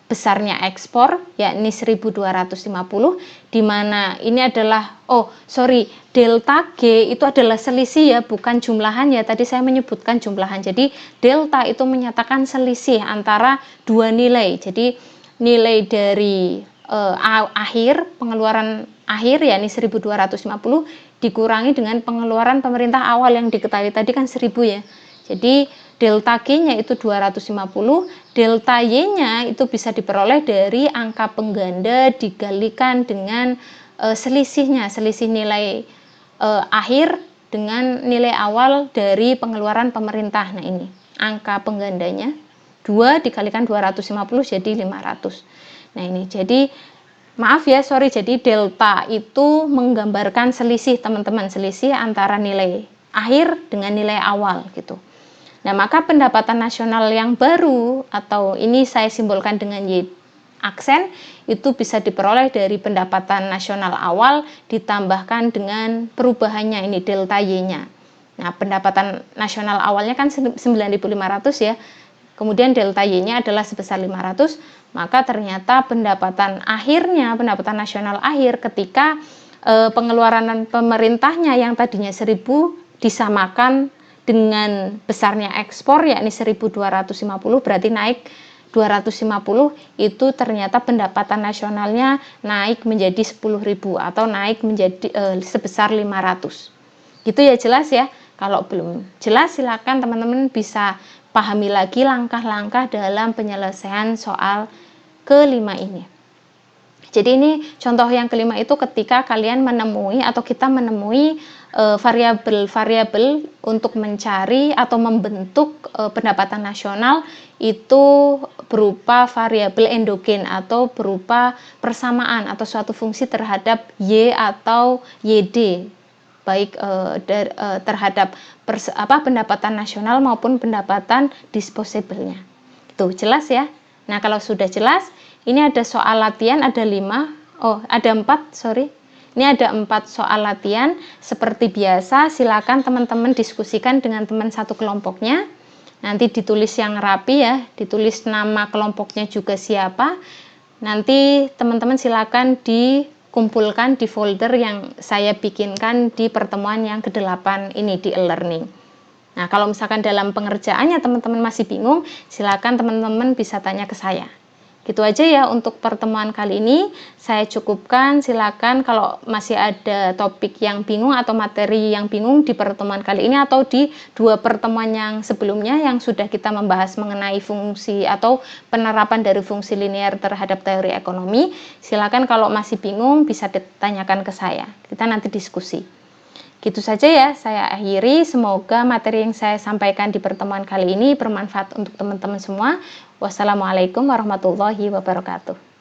besarnya ekspor, yakni 1.250, di mana ini adalah delta G itu adalah selisih ya, bukan jumlahan ya. Tadi saya menyebutkan jumlahan. Jadi delta itu menyatakan selisih antara dua nilai. Jadi nilai dari pengeluaran akhir yakni 1.250 dikurangi dengan pengeluaran pemerintah awal yang diketahui tadi kan 1.000 ya. Jadi delta G-nya itu 250, delta Y-nya itu bisa diperoleh dari angka pengganda dikalikan dengan selisihnya, selisih nilai akhir dengan nilai awal dari pengeluaran pemerintah. Nah, ini angka penggandanya 2 dikalikan 250 jadi 500. Nah, ini jadi jadi delta itu menggambarkan selisih teman-teman, selisih antara nilai akhir dengan nilai awal gitu. Nah, maka pendapatan nasional yang baru atau ini saya simbolkan dengan Y aksen itu bisa diperoleh dari pendapatan nasional awal ditambahkan dengan perubahannya ini delta Y-nya. Nah, pendapatan nasional awalnya kan 9.500 ya. Kemudian delta Y-nya adalah sebesar 500, maka ternyata pendapatan pendapatan nasional akhir ketika pengeluaran pemerintahnya yang tadinya 1.000 disamakan dengan besarnya ekspor yakni 1.250, berarti naik 250, itu ternyata pendapatan nasionalnya naik menjadi 10.000 atau naik menjadi sebesar 500. Gitu ya, jelas ya. Kalau belum jelas silakan teman-teman bisa pahami lagi langkah-langkah dalam penyelesaian soal kelima ini. Jadi ini contoh yang kelima itu ketika kalian menemui atau kita menemui variabel-variabel untuk mencari atau membentuk pendapatan nasional itu berupa variabel endogen atau berupa persamaan atau suatu fungsi terhadap Y atau YD, baik terhadap pendapatan nasional maupun pendapatan disposable-nya. Itu jelas ya. Nah, kalau sudah jelas, ini ada soal latihan, ada 4, sorry. Ini ada 4 soal latihan. Seperti biasa, silakan teman-teman diskusikan dengan teman satu kelompoknya. Nanti ditulis yang rapi ya, ditulis nama kelompoknya juga siapa. Nanti teman-teman silakan dikumpulkan di folder yang saya bikinkan di pertemuan yang ke-8 ini di e-learning. Nah, kalau misalkan dalam pengerjaannya teman-teman masih bingung, silakan teman-teman bisa tanya ke saya. Gitu aja ya untuk pertemuan kali ini, saya cukupkan. Silakan kalau masih ada topik yang bingung atau materi yang bingung di pertemuan kali ini atau di 2 pertemuan yang sebelumnya yang sudah kita membahas mengenai fungsi atau penerapan dari fungsi linear terhadap teori ekonomi, silakan kalau masih bingung bisa ditanyakan ke saya. Kita nanti diskusi. Gitu saja ya, saya akhiri. Semoga materi yang saya sampaikan di pertemuan kali ini bermanfaat untuk teman-teman semua. Wassalamualaikum warahmatullahi wabarakatuh.